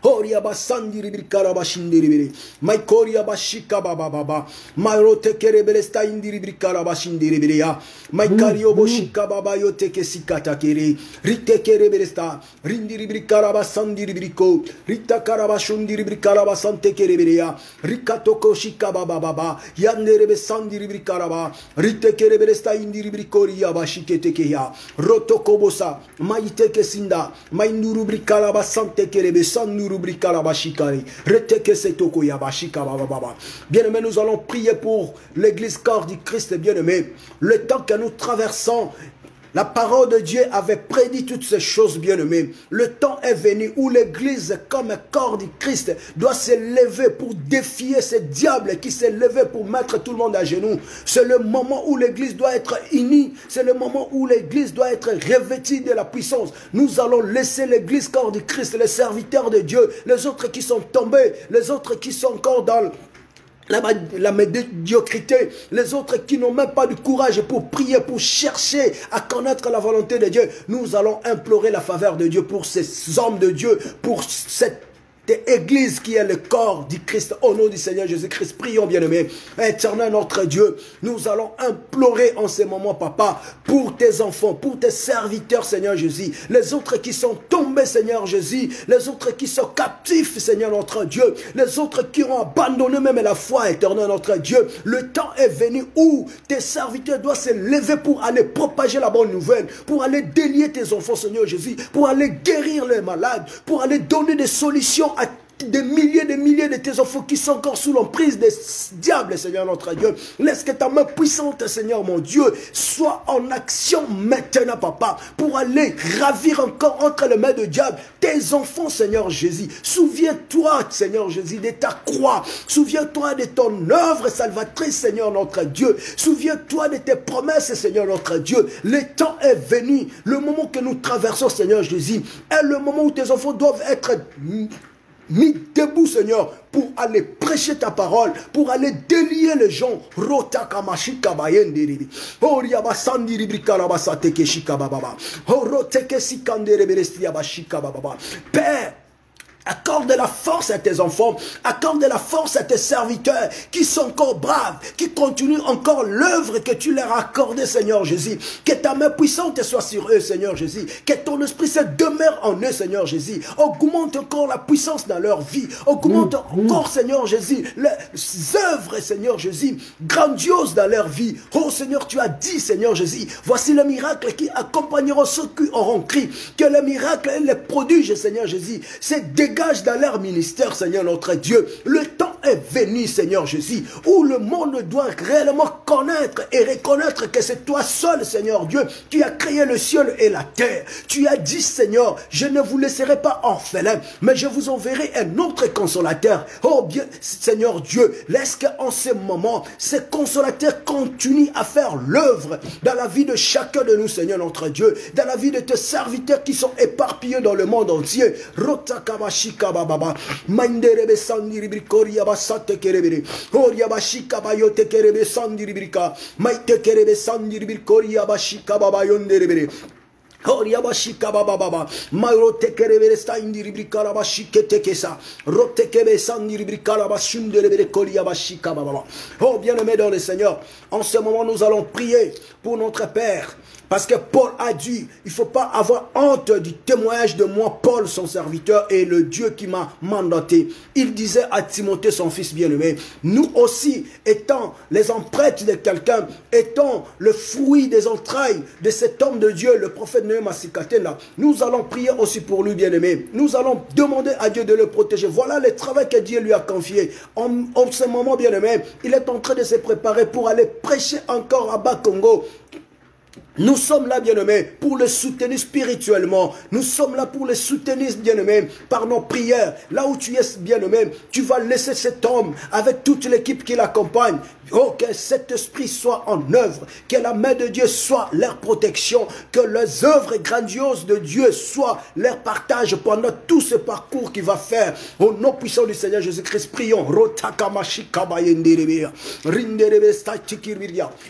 Horia basandiri brikaraba shindiri Maikoria bashika baba baba Marote kerebele sta indiri brikaraba shindiri ya Maikario boshika baba yote kesikata kere Rite kerebele sta rindiri brikaraba sandiri briko Rita karaba shundiri brikaraba sante kerebele ya Rikatoko shika baba baba Yanderebe sandiri brikaraba Rite kerebele sta indiri brikoria bashikete keya Rotoko bosa Maite kesinda Mainduru brikaraba sante kerebe sanduru. Bien-aimés, nous allons prier pour l'église corps du Christ, bien-aimés. Le temps que nous traversons, la parole de Dieu avait prédit toutes ces choses, bien-aimés. Le temps est venu où l'église, comme corps du Christ, doit se lever pour défier ces diables qui s'est levé pour mettre tout le monde à genoux. C'est le moment où l'église doit être unie. C'est le moment où l'église doit être revêtue de la puissance. Nous allons laisser l'église corps du Christ, les serviteurs de Dieu, les autres qui sont tombés, les autres qui sont encore dans la médiocrité, les autres qui n'ont même pas de courage pour prier, pour chercher à connaître la volonté de Dieu. Nous allons implorer la faveur de Dieu pour ces hommes de Dieu, pour cette église qui est le corps du Christ. Au nom du Seigneur Jésus-Christ, prions, bien-aimés. Éternel notre Dieu, nous allons implorer en ce moment, Papa, pour tes enfants, pour tes serviteurs, Seigneur Jésus, les autres qui sont tombés, Seigneur Jésus, les autres qui sont captifs, Seigneur notre Dieu, les autres qui ont abandonné même la foi, Éternel notre Dieu. Le temps est venu où tes serviteurs doivent se lever pour aller propager la bonne nouvelle, pour aller délier tes enfants, Seigneur Jésus, pour aller guérir les malades, pour aller donner des solutions à des milliers de tes enfants qui sont encore sous l'emprise des diables, Seigneur notre Dieu. Laisse que ta main puissante, Seigneur mon Dieu, soit en action maintenant, Papa, pour aller ravir encore entre les mains de diable tes enfants, Seigneur Jésus. Souviens-toi, Seigneur Jésus, de ta croix. Souviens-toi de ton œuvre salvatrice, Seigneur notre Dieu. Souviens-toi de tes promesses, Seigneur notre Dieu. Le temps est venu. Le moment que nous traversons, Seigneur Jésus, est le moment où tes enfants doivent être mis debout, Seigneur, pour aller prêcher ta parole, pour aller délier les gens. Père, accorde la force à tes enfants, accorde la force à tes serviteurs qui sont encore braves, qui continuent encore l'œuvre que tu leur as accordée, Seigneur Jésus. Que ta main puissante soit sur eux, Seigneur Jésus. Que ton esprit se demeure en eux, Seigneur Jésus. Augmente encore la puissance dans leur vie. Augmente encore, Seigneur Jésus, les œuvres, Seigneur Jésus, grandioses dans leur vie. Oh Seigneur, tu as dit, Seigneur Jésus, voici les miracles qui accompagneront ceux qui auront cru. Que les miracles et les prodiges, Seigneur Jésus, c'est dégage dans leur ministère, Seigneur notre Dieu. Le temps est venu, Seigneur Jésus, où le monde doit réellement connaître et reconnaître que c'est toi seul, Seigneur Dieu, qui as créé le ciel et la terre. Tu as dit, Seigneur, je ne vous laisserai pas orphelin, mais je vous enverrai un autre consolateur. Oh bien, Seigneur Dieu, laisse qu'en ce moment, ce consolateur continue à faire l'œuvre dans la vie de chacun de nous, Seigneur notre Dieu, dans la vie de tes serviteurs qui sont éparpillés dans le monde entier. Oh bien-aimé dans le Seigneur, en ce moment nous allons prier pour notre Père. Parce que Paul a dit, il ne faut pas avoir honte du témoignage de moi, Paul, son serviteur, et le Dieu qui m'a mandaté. Il disait à Timothée, son fils bien-aimé, nous aussi, étant les empreintes de quelqu'un, étant le fruit des entrailles de cet homme de Dieu, le prophète Noé Massikaten, nous allons prier aussi pour lui, bien-aimé. Nous allons demander à Dieu de le protéger. Voilà le travail que Dieu lui a confié. En ce moment, bien-aimé, il est en train de se préparer pour aller prêcher encore à Bas-Congo. Nous sommes là, bien-aimés, pour le soutenir spirituellement. Nous sommes là pour le soutenir, bien-aimés, par nos prières. Là où tu es, bien-aimé, tu vas laisser cet homme avec toute l'équipe qui l'accompagne. Oh, que cet esprit soit en œuvre. Que la main de Dieu soit leur protection. Que les œuvres grandioses de Dieu soient leur partage pendant tout ce parcours qu'il va faire. Au nom puissant du Seigneur Jésus-Christ, prions.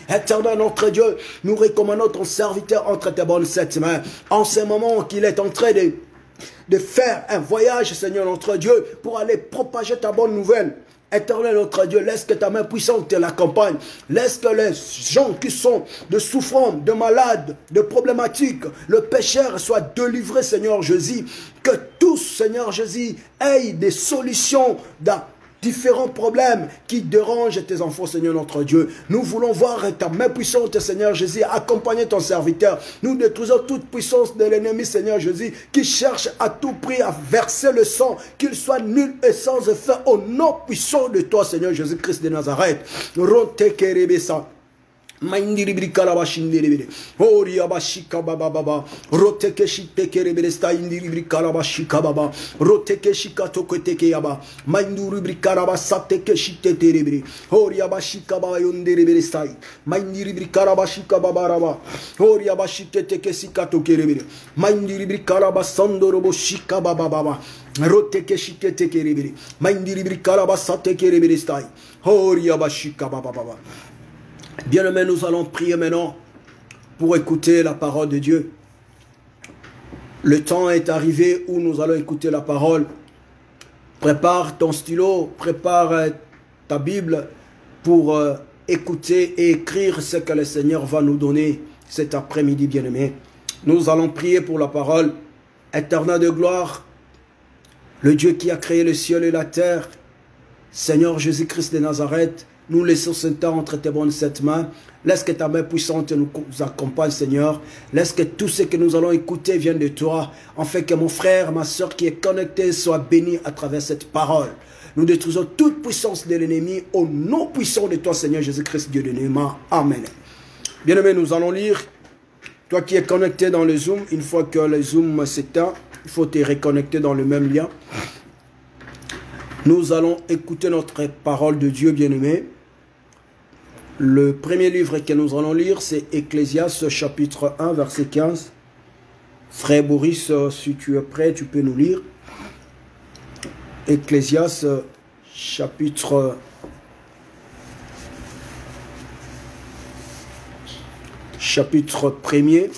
Éternel notre Dieu, nous recommandons ton serviteur entre tes bonnes sept mains. En ce moment qu'il est en train de faire un voyage, Seigneur notre Dieu, pour aller propager ta bonne nouvelle. Éternel notre Dieu, laisse que ta main puissante te l'accompagne. Laisse que les gens qui sont de souffrants, de malades, de problématiques, le pécheur soit délivré, Seigneur Jésus. Que tous, Seigneur Jésus, aient des solutions dans différents problèmes qui dérangent tes enfants, Seigneur notre Dieu. Nous voulons voir ta main puissante, Seigneur Jésus, accompagner ton serviteur. Nous détruisons toute puissance de l'ennemi, Seigneur Jésus, qui cherche à tout prix à verser le sang, qu'il soit nul et sans effet, au nom puissant de toi, Seigneur Jésus-Christ de Nazareth. Mandiri kalabashindiri ori abashika baba baba roteke shite kerebere sta indiri kalabashika baba roteke shika tokoteke yaba manduri kalabasate shite terebere ori abashika baba yondere sta mandiri kalabashika baba raba ori abashite teke sika tokerebere mandiri kalabasandoro boshika baba baba roteke shite tekerebere mandiri kalabasate kerebere sta ori abashika baba baba. Bien-aimés, nous allons prier maintenant pour écouter la parole de Dieu. Le temps est arrivé où nous allons écouter la parole. Prépare ton stylo, prépare ta Bible pour écouter et écrire ce que le Seigneur va nous donner cet après-midi, bien-aimés. Nous allons prier pour la parole. Éternel de gloire, le Dieu qui a créé le ciel et la terre, Seigneur Jésus-Christ de Nazareth, nous laissons ce temps entre tes bonnes sept mains. Laisse que ta main puissante nous accompagne, Seigneur. Laisse que tout ce que nous allons écouter vienne de toi. Afin que mon frère, ma soeur qui est connecté soit béni à travers cette parole. Nous détruisons toute puissance de l'ennemi au nom puissant de toi, Seigneur Jésus-Christ, Dieu de Néma. Amen. Bien-aimé, nous allons lire. Toi qui es connecté dans le Zoom, une fois que le Zoom s'éteint, il faut te reconnecter dans le même lien. Nous allons écouter notre parole de Dieu, bien-aimé. Le premier livre que nous allons lire, c'est Ecclésiaste chapitre 1, verset 15. Frère Boris, si tu es prêt, tu peux nous lire. Ecclésiaste chapitre 1er.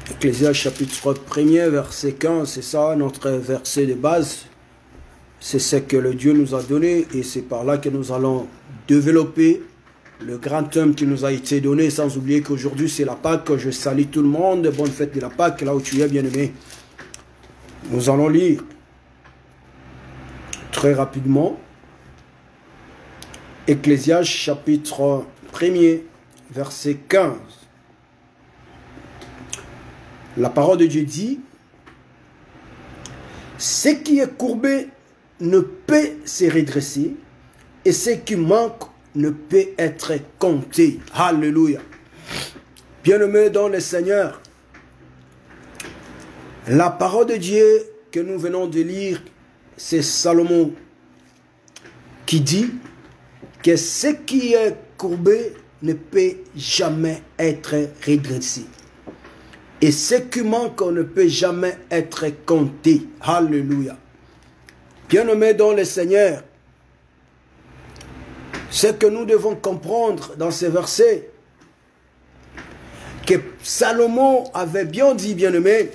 Ecclésiaste chapitre 1er, verset 15, c'est ça notre verset de base. C'est ce que le Dieu nous a donné et c'est par là que nous allons développer le grand thème qui nous a été donné, sans oublier qu'aujourd'hui c'est la Pâque. Je salue tout le monde, bonne fête de la Pâque, là où tu es, bien-aimé. Nous allons lire très rapidement Ecclésiaste chapitre 1er, verset 15. La parole de Dieu dit, ce qui est courbé ne peut se redresser et ce qui manque ne peut être compté. Alléluia. Bien-aimés dans le Seigneur, la parole de Dieu que nous venons de lire, c'est Salomon qui dit que ce qui est courbé ne peut jamais être redressé. Et ce qui manque ne peut jamais être compté. Alléluia. Bien-aimés dans le Seigneur, ce que nous devons comprendre dans ces versets, que Salomon avait bien dit, bien-aimé,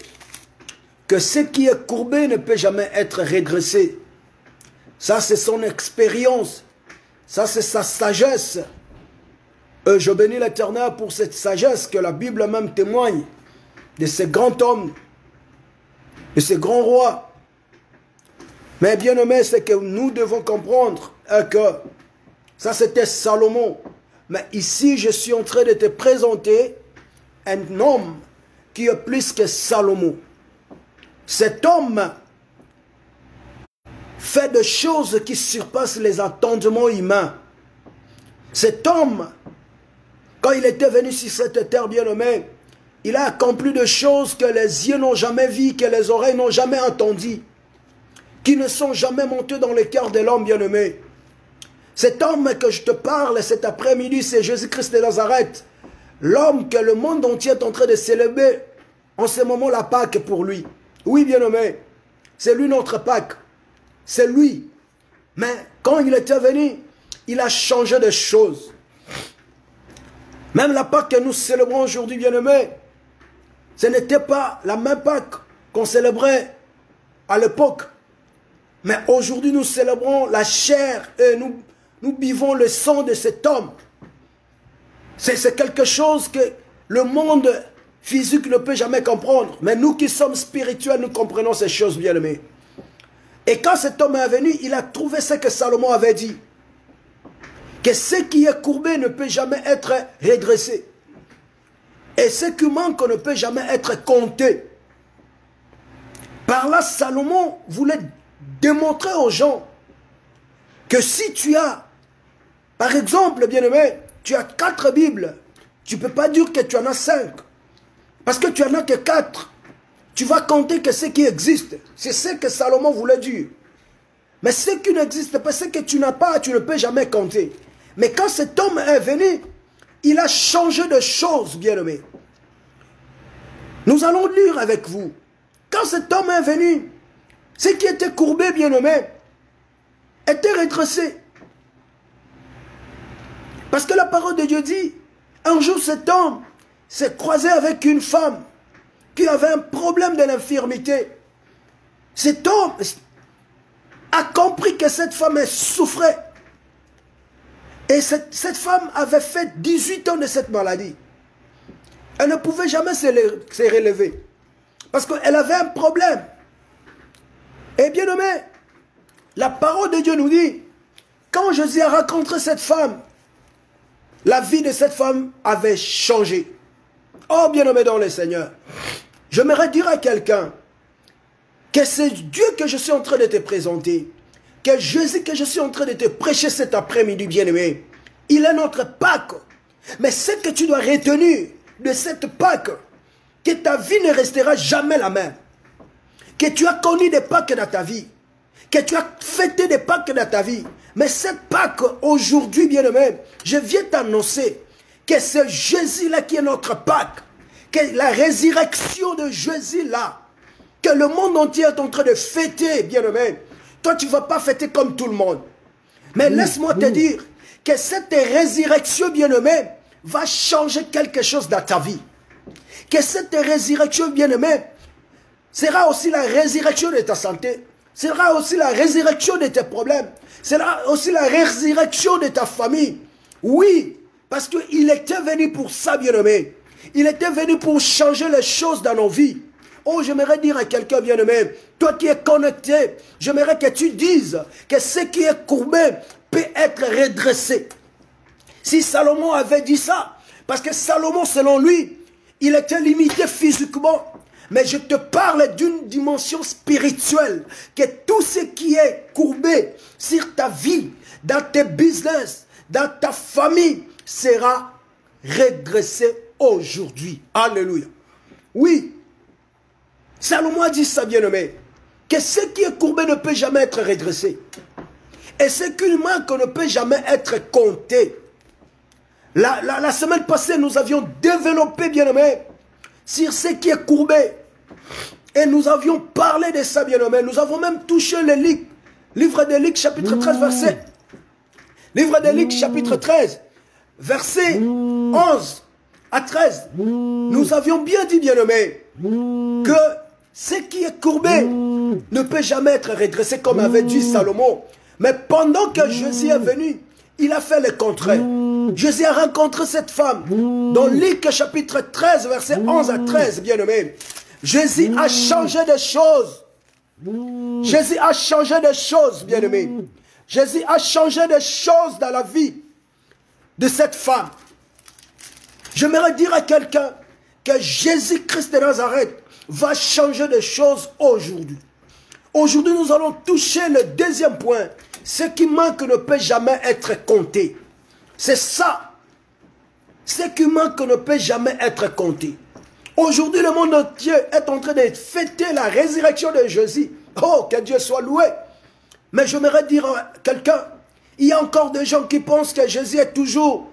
que ce qui est courbé ne peut jamais être redressé. Ça, c'est son expérience. Ça, c'est sa sagesse. Je bénis l'Éternel pour cette sagesse que la Bible même témoigne de ces grands hommes, de ces grands rois. Mais bien-aimé, c'est que nous devons comprendre que ça, c'était Salomon. Mais ici, je suis en train de te présenter un homme qui est plus que Salomon. Cet homme fait des choses qui surpassent les entendements humains. Cet homme, quand il était venu sur cette terre bien-aimée, il a accompli des choses que les yeux n'ont jamais vues, que les oreilles n'ont jamais entendues, qui ne sont jamais montées dans le cœur de l'homme bien-aimé. Cet homme que je te parle cet après-midi, c'est Jésus-Christ de Nazareth, l'homme que le monde entier est en train de célébrer en ce moment la Pâque pour lui. Oui, bien-aimé, c'est lui notre Pâque, c'est lui. Mais quand il était venu, il a changé de choses. Même la Pâque que nous célébrons aujourd'hui, bien-aimé, ce n'était pas la même Pâque qu'on célébrait à l'époque. Mais aujourd'hui, nous célébrons la chair et nous buvons le sang de cet homme. C'est quelque chose que le monde physique ne peut jamais comprendre. Mais nous qui sommes spirituels, nous comprenons ces choses, bien-aimés. Et quand cet homme est venu, il a trouvé ce que Salomon avait dit. Que ce qui est courbé ne peut jamais être redressé. Et ce qui manque ne peut jamais être compté. Par là, Salomon voulait démontrer aux gens que si tu as, par exemple, bien-aimé, tu as 4 Bibles, tu ne peux pas dire que tu en as 5. Parce que tu en as que 4. Tu vas compter que ce qui existe. C'est ce que Salomon voulait dire. Mais ce qui n'existe pas, ce que tu n'as pas, tu ne peux jamais compter. Mais quand cet homme est venu, il a changé de choses, bien-aimé. Nous allons lire avec vous. Quand cet homme est venu, ce qui était courbé, bien-aimé, était redressé. Parce que la parole de Dieu dit, un jour cet homme s'est croisé avec une femme qui avait un problème de l'infirmité. Cet homme a compris que cette femme souffrait. Et cette femme avait fait 18 ans de cette maladie. Elle ne pouvait jamais se relever. Parce qu'elle avait un problème. Et bien aimé, la parole de Dieu nous dit, quand Jésus a rencontré cette femme, la vie de cette femme avait changé. Oh bien-aimé dans le Seigneur, j'aimerais dire à quelqu'un que c'est Dieu que je suis en train de te présenter, que Jésus que je suis en train de te prêcher cet après-midi, bien-aimé, il est notre Pâque. Mais ce que tu dois retenir de cette Pâque, que ta vie ne restera jamais la même, que tu as connu des Pâques dans ta vie, que tu as fêté des Pâques dans ta vie, mais cette Pâque, aujourd'hui, bien-aimé, je viens t'annoncer que c'est Jésus-là qui est notre Pâque, que la résurrection de Jésus-là, que le monde entier est en train de fêter, bien-aimé. Toi, tu ne vas pas fêter comme tout le monde. Mais laisse-moi te dire que cette résurrection, bien-aimé, va changer quelque chose dans ta vie. Que cette résurrection, bien-aimé, sera aussi la résurrection de ta santé, sera aussi la résurrection de tes problèmes, sera aussi la résurrection de ta famille. Oui, parce qu'il était venu pour ça, bien-aimé. Il était venu pour changer les choses dans nos vies. Oh, j'aimerais dire à quelqu'un, bien-aimé, toi qui es connecté, j'aimerais que tu dises que ce qui est courbé peut être redressé. Si Salomon avait dit ça, parce que Salomon, selon lui, il était limité physiquement, Mais je te parle d'une dimension spirituelle. Que tout ce qui est courbé sur ta vie, dans tes business, dans ta famille, sera redressé aujourd'hui. Alléluia. Oui. Salomon a dit ça, bien-aimé. Que ce qui est courbé ne peut jamais être redressé. Et ce qui manque ne peut jamais être compté. La semaine passée, nous avions développé, bien-aimé, sur ce qui est courbé. Et nous avions parlé de ça, bien-aimé. Nous avons même touché le livre de Luc, chapitre 13, verset. Livre de Luc, chapitre 13, verset 11 à 13. Nous avions bien dit, bien-aimé, que ce qui est courbé ne peut jamais être redressé, comme avait dit Salomon. Mais pendant que Jésus est venu, il a fait le contraire. Jésus a rencontré cette femme. Dans Luc chapitre 13, verset 11 à 13, bien-aimé. Jésus a changé de choses. Jésus a changé de choses, bien-aimé. Jésus a changé de choses dans la vie de cette femme. J'aimerais dire à quelqu'un que Jésus-Christ de Nazareth va changer de choses aujourd'hui. Aujourd'hui, nous allons toucher le deuxième point. Ce qui manque ne peut jamais être compté. C'est ça. Ce qui manque ne peut jamais être compté. Aujourd'hui, le monde entier est en train de fêter la résurrection de Jésus. Oh, que Dieu soit loué. Mais j'aimerais dire à quelqu'un, il y a encore des gens qui pensent que Jésus est toujours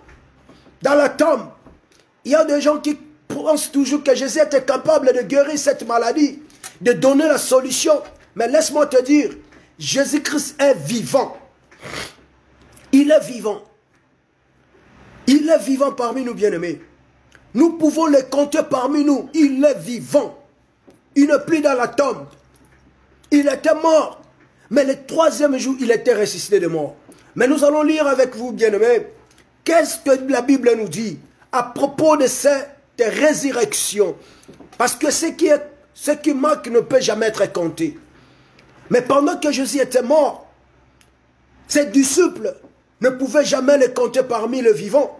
dans la tombe. Il y a des gens qui pensent toujours que Jésus était capable de guérir cette maladie, de donner la solution. Mais laisse-moi te dire, Jésus-Christ est vivant. Il est vivant. Il est vivant parmi nous, bien-aimés. Nous pouvons le compter parmi nous. Il est vivant. Il n'est plus dans la tombe. Il était mort. Mais le troisième jour, il était ressuscité de mort. Mais nous allons lire avec vous, bien-aimés, qu'est-ce que la Bible nous dit à propos de cette résurrection. Parce que ce qui manque ne peut jamais être compté. Mais pendant que Jésus était mort, ses disciples ne pouvaient jamais le compter parmi les vivants.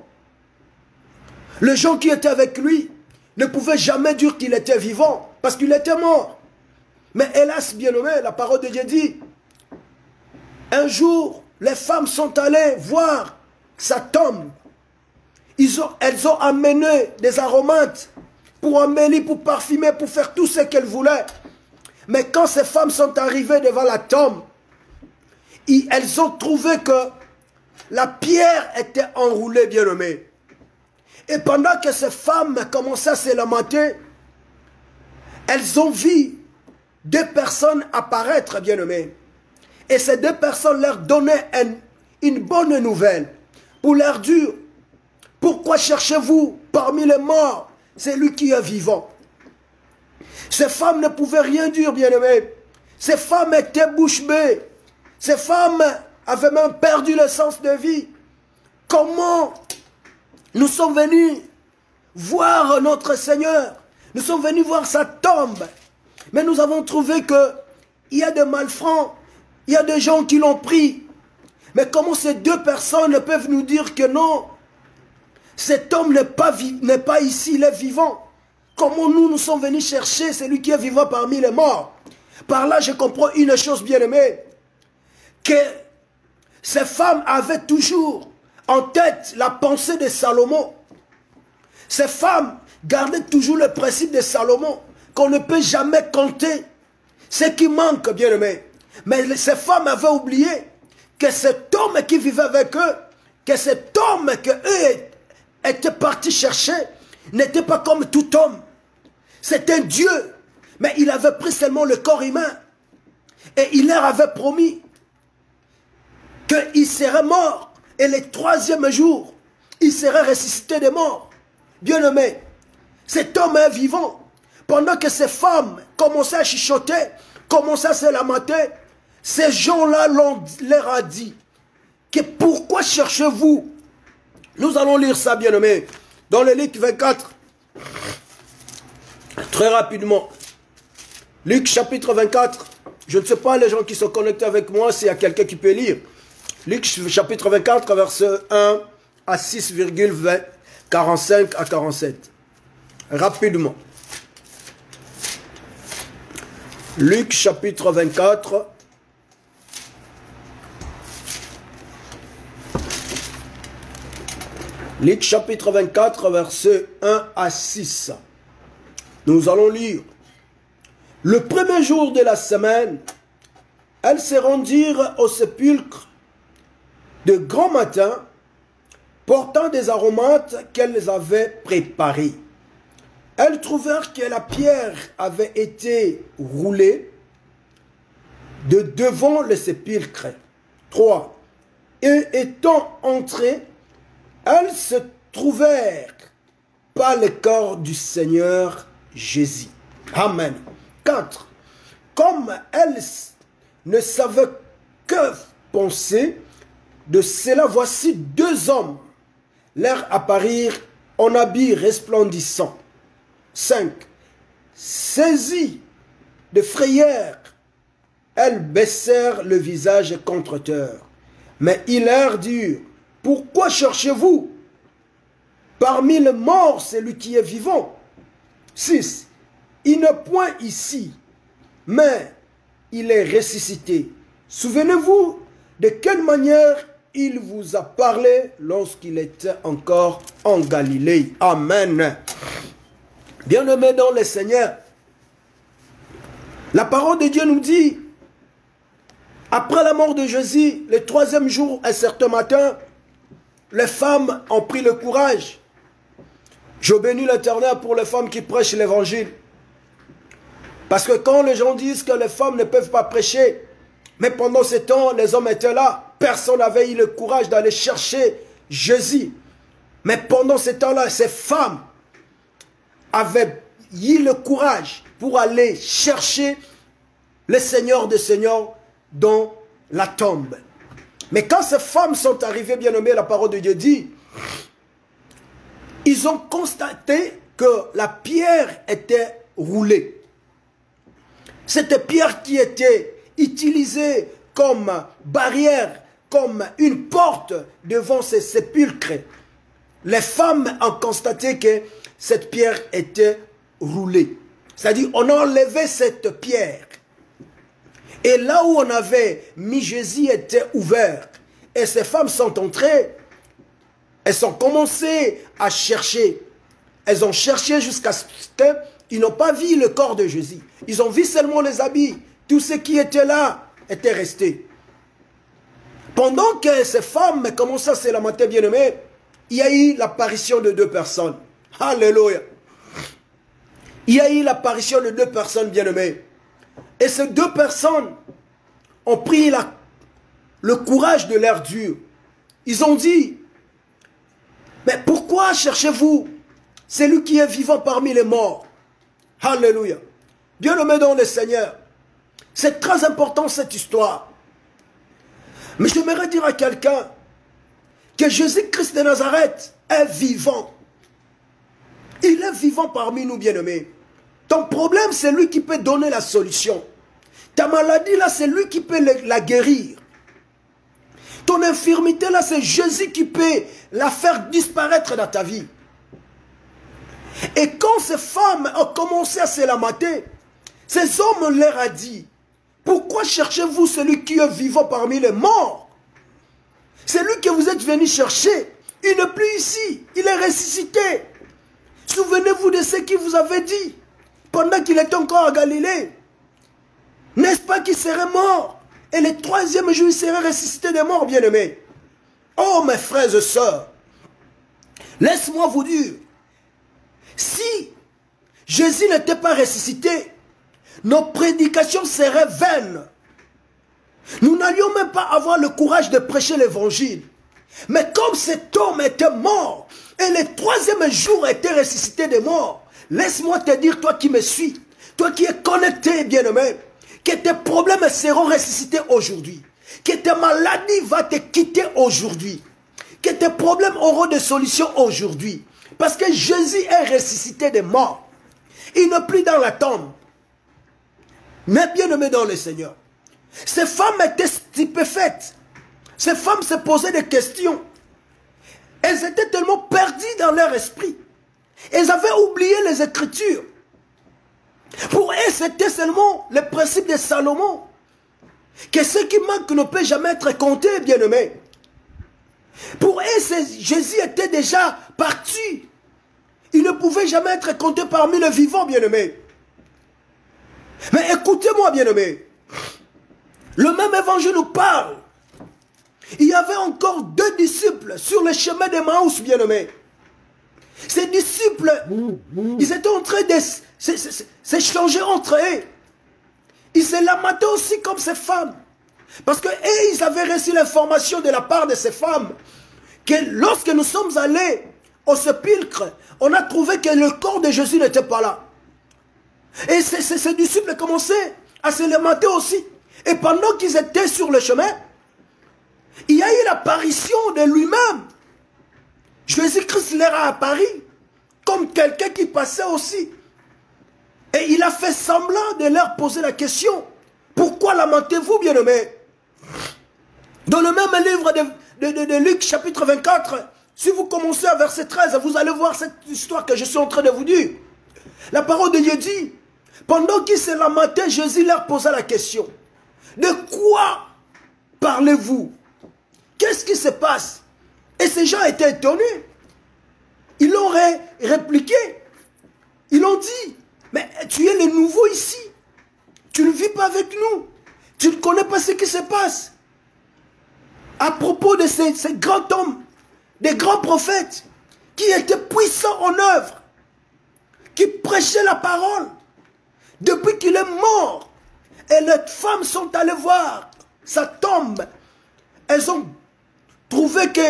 Les gens qui étaient avec lui ne pouvaient jamais dire qu'il était vivant, parce qu'il était mort. Mais hélas, bien-aimé, la parole de Dieu dit, un jour, les femmes sont allées voir sa tombe. Elles ont amené des aromates pour embellir, pour parfumer, pour faire tout ce qu'elles voulaient. Mais quand ces femmes sont arrivées devant la tombe, elles ont trouvé que la pierre était enroulée, bien-aimée. Et pendant que ces femmes commençaient à se lamenter, elles ont vu deux personnes apparaître, bien-aimées. Et ces deux personnes leur donnaient une bonne nouvelle. Pour leur dire, pourquoi cherchez-vous parmi les morts celui qui est vivant? Ces femmes ne pouvaient rien dire, bien-aimés. Ces femmes étaient bouche bée. Ces femmes avaient même perdu le sens de vie. Comment nous sommes venus voir notre Seigneur? Nous sommes venus voir sa tombe. Mais nous avons trouvé qu'il y a des malfrats, il y a des gens qui l'ont pris. Mais comment ces deux personnes peuvent nous dire que non, cet homme n'est pas ici, il est vivant? Comment nous sommes venus chercher celui qui est vivant parmi les morts? Par là, je comprends une chose, bien-aimée, que ces femmes avaient toujours en tête la pensée de Salomon. Ces femmes gardaient toujours le principe de Salomon, qu'on ne peut jamais compter ce qui manque, bien-aimé. Mais ces femmes avaient oublié que cet homme qui vivait avec eux, que cet homme qu'eux étaient partis chercher, n'était pas comme tout homme. C'est un Dieu, mais il avait pris seulement le corps humain. Et il leur avait promis qu'il serait mort. Et le troisième jour, il serait ressuscité des morts. Bien-aimé, cet homme est vivant. Pendant que ces femmes commençaient à chuchoter, commençaient à se lamenter, ces gens-là leur a dit que pourquoi cherchez-vous? Nous allons lire ça, bien-aimé, dans le Luc 24. Très rapidement. Luc chapitre 24. Je ne sais pas les gens qui sont connectés avec moi, s'il y a quelqu'un qui peut lire. Luc chapitre 24, verset 1 à 6,45 à 47. Rapidement. Luc chapitre 24. Luc chapitre 24, versets 1 à 6. Nous allons lire. Le premier jour de la semaine, elles se rendirent au sépulcre de grand matin, portant des aromates qu'elles avaient préparés. Elles trouvèrent que la pierre avait été roulée de devant le sépulcre. 3. Et étant entrées, elles se trouvèrent pas le corps du Seigneur Jésus. Amen. 4. Comme elles ne savaient que penser de cela, voici deux hommes leur apparirent en habits resplendissants. 5. Saisies de frayeur, elles baissèrent le visage contre terre. Mais ils leur dirent, pourquoi cherchez-vous parmi les morts celui qui est vivant? 6. Il n'est point ici, mais il est ressuscité. Souvenez-vous de quelle manière il vous a parlé lorsqu'il était encore en Galilée. Amen. Bien-aimés dans le Seigneur, la parole de Dieu nous dit, après la mort de Jésus, le troisième jour, un certain matin, les femmes ont pris le courage. Je bénis l'Éternel pour les femmes qui prêchent l'évangile. Parce que quand les gens disent que les femmes ne peuvent pas prêcher, mais pendant ce temps, les hommes étaient là, personne n'avait eu le courage d'aller chercher Jésus. Mais pendant ce temps-là, ces femmes avaient eu le courage pour aller chercher le Seigneur des Seigneurs dans la tombe. Mais quand ces femmes sont arrivées, bien aimées, la parole de Dieu dit, ils ont constaté que la pierre était roulée. Cette pierre qui était utilisée comme barrière, comme une porte devant ces sépulcres. Les femmes ont constaté que cette pierre était roulée. C'est-à-dire, on a enlevé cette pierre. Et là où on avait mis Jésus était ouvert. Et ces femmes sont entrées. Elles ont commencé à chercher. Elles ont cherché jusqu'à ce qu'ils n'ont pas vu le corps de Jésus. Ils ont vu seulement les habits. Tous ceux qui étaient là étaient restés. Pendant que ces femmes commençaient à se lamenter, bien-aimés, il y a eu l'apparition de deux personnes. Alléluia. Il y a eu l'apparition de deux personnes, bien-aimées. Et ces deux personnes ont pris le courage de leur Dieu. Ils ont dit, mais pourquoi cherchez-vous celui qui est vivant parmi les morts? Alléluia. Bien-aimés dans le Seigneur, c'est très important cette histoire. Mais j'aimerais dire à quelqu'un que Jésus-Christ de Nazareth est vivant. Il est vivant parmi nous, bien-aimés. Ton problème, c'est lui qui peut donner la solution. Ta maladie, là, c'est lui qui peut la guérir. Ton infirmité, là, c'est Jésus qui peut la faire disparaître dans ta vie. Et quand ces femmes ont commencé à se lamenter, ces hommes leur ont dit, pourquoi cherchez-vous celui qui est vivant parmi les morts? C'est lui que vous êtes venu chercher. Il n'est plus ici. Il est ressuscité. Souvenez-vous de ce qu'il vous avait dit pendant qu'il était encore à Galilée. N'est-ce pas qu'il serait mort? Et le troisième jour, il serait ressuscité des morts, bien-aimés. Oh, mes frères et sœurs, laisse-moi vous dire, si Jésus n'était pas ressuscité, nos prédications seraient vaines. Nous n'allions même pas avoir le courage de prêcher l'évangile. Mais comme cet homme était mort, et le troisième jour était ressuscité des morts, laisse-moi te dire, toi qui me suis, toi qui es connecté, bien-aimé, que tes problèmes seront ressuscités aujourd'hui, que tes maladies vont te quitter aujourd'hui, que tes problèmes auront des solutions aujourd'hui, parce que Jésus est ressuscité des morts. Il n'est plus dans la tombe, mais bien-aimé dans le Seigneur. Ces femmes étaient stupéfaites. Ces femmes se posaient des questions. Elles étaient tellement perdues dans leur esprit. Elles avaient oublié les Écritures. Pour eux, c'était seulement le principe de Salomon. Que ce qui manque ne peut jamais être compté, bien-aimé. Pour eux, Jésus était déjà parti. Il ne pouvait jamais être compté parmi les vivants, bien-aimé. Mais écoutez-moi, bien-aimé. Le même évangile nous parle. Il y avait encore 2 disciples sur le chemin d'Emmaüs, bien-aimé. Ces disciples, ils étaient en train de s'échanger entre eux. Ils se lamentaient aussi comme ces femmes. Parce que ils avaient reçu l'information de la part de ces femmes que lorsque nous sommes allés au sépulcre, on a trouvé que le corps de Jésus n'était pas là. Et ces disciples commençaient à se lamenter aussi. Et pendant qu'ils étaient sur le chemin, il y a eu l'apparition de lui-même. Jésus-Christ leur a apparu comme quelqu'un qui passait aussi. Et il a fait semblant de leur poser la question. Pourquoi lamentez-vous, bien-aimés? Dans le même livre de Luc, chapitre 24, si vous commencez à verset 13, vous allez voir cette histoire que je suis en train de vous dire. La parole de Dieu dit, pendant qu'ils se lamentaient, Jésus leur posa la question. De quoi parlez-vous? Qu'est-ce qui se passe? Et ces gens étaient étonnés. Ils l'ont répliqué. Ils l'ont dit, mais tu es le nouveau ici. Tu ne vis pas avec nous. Tu ne connais pas ce qui se passe. À propos de ces grands hommes, des grands prophètes, qui étaient puissants en œuvre, qui prêchaient la parole, depuis qu'il est mort, et les femmes sont allées voir sa tombe, elles ont trouvé que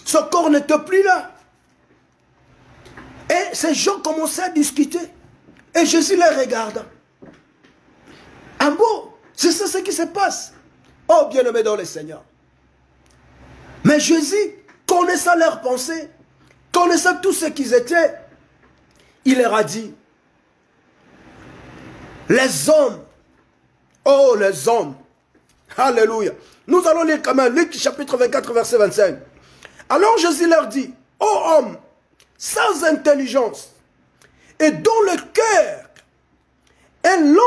son corps n'était plus là. Et ces gens commençaient à discuter. Et Jésus les regarda. Ah bon, c'est ça ce qui se passe. Oh, bien-aimé dans le Seigneur. Mais Jésus, connaissant leurs pensées, connaissant tout ce qu'ils étaient, il leur a dit, les hommes, oh les hommes, alléluia. Nous allons lire quand même Luc chapitre 24 verset 25. Alors Jésus leur dit, ô hommes, sans intelligence, et dont le cœur est lent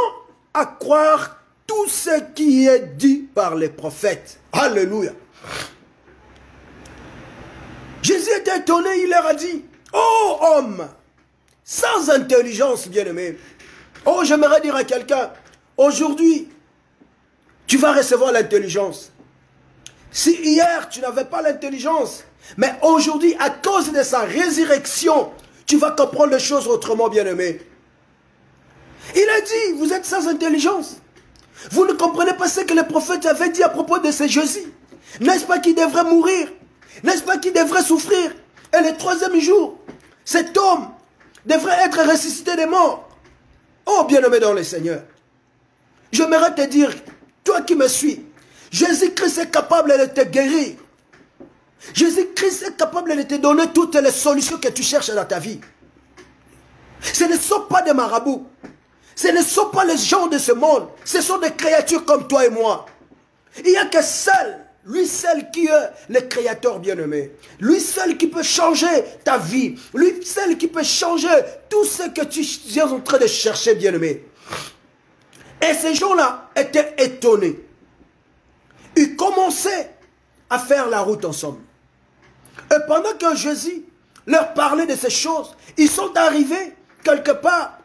à croire tout ce qui est dit par les prophètes. Alléluia. Jésus était étonné, il leur a dit, ô homme, sans intelligence, bien-aimé. Oh, j'aimerais dire à quelqu'un, aujourd'hui, tu vas recevoir l'intelligence. Si hier, tu n'avais pas l'intelligence, mais aujourd'hui, à cause de sa résurrection, tu vas comprendre les choses autrement, bien-aimé. Il a dit, vous êtes sans intelligence. Vous ne comprenez pas ce que les prophètes avaient dit à propos de ce Jésus. N'est-ce pas qu'il devrait mourir? N'est-ce pas qu'il devrait souffrir? Et le 3e jour, cet homme devrait être ressuscité des morts. Oh, bien-aimé dans le Seigneur, j'aimerais te dire, toi qui me suis, Jésus-Christ est capable de te guérir. Jésus-Christ est capable de te donner toutes les solutions que tu cherches dans ta vie. Ce ne sont pas des marabouts. Ce ne sont pas les gens de ce monde. Ce sont des créatures comme toi et moi. Il n'y a que seul, lui seul qui est le créateur bien-aimé. Lui seul qui peut changer ta vie. Lui seul qui peut changer tout ce que tu es en train de chercher bien-aimé. Et ces gens-là étaient étonnés. Ils commençaient à faire la route ensemble. Et pendant que Jésus leur parlait de ces choses, ils sont arrivés quelque part.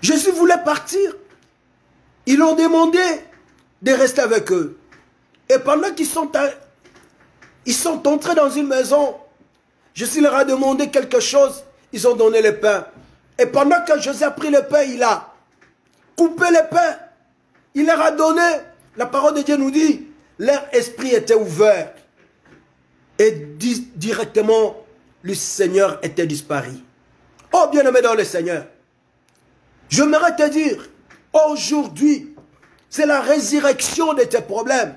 Jésus voulait partir. Ils l'ont demandé de rester avec eux. Et pendant qu'ils sont entrés dans une maison, Jésus leur a demandé quelque chose. Ils ont donné le pain. Et pendant que Jésus a pris le pain, il a coupé le pain. Il leur a donné. La parole de Dieu nous dit, leur esprit était ouvert. Et directement, le Seigneur était disparu. Oh, bien-aimé dans le Seigneur, j'aimerais te dire, aujourd'hui, c'est la résurrection de tes problèmes.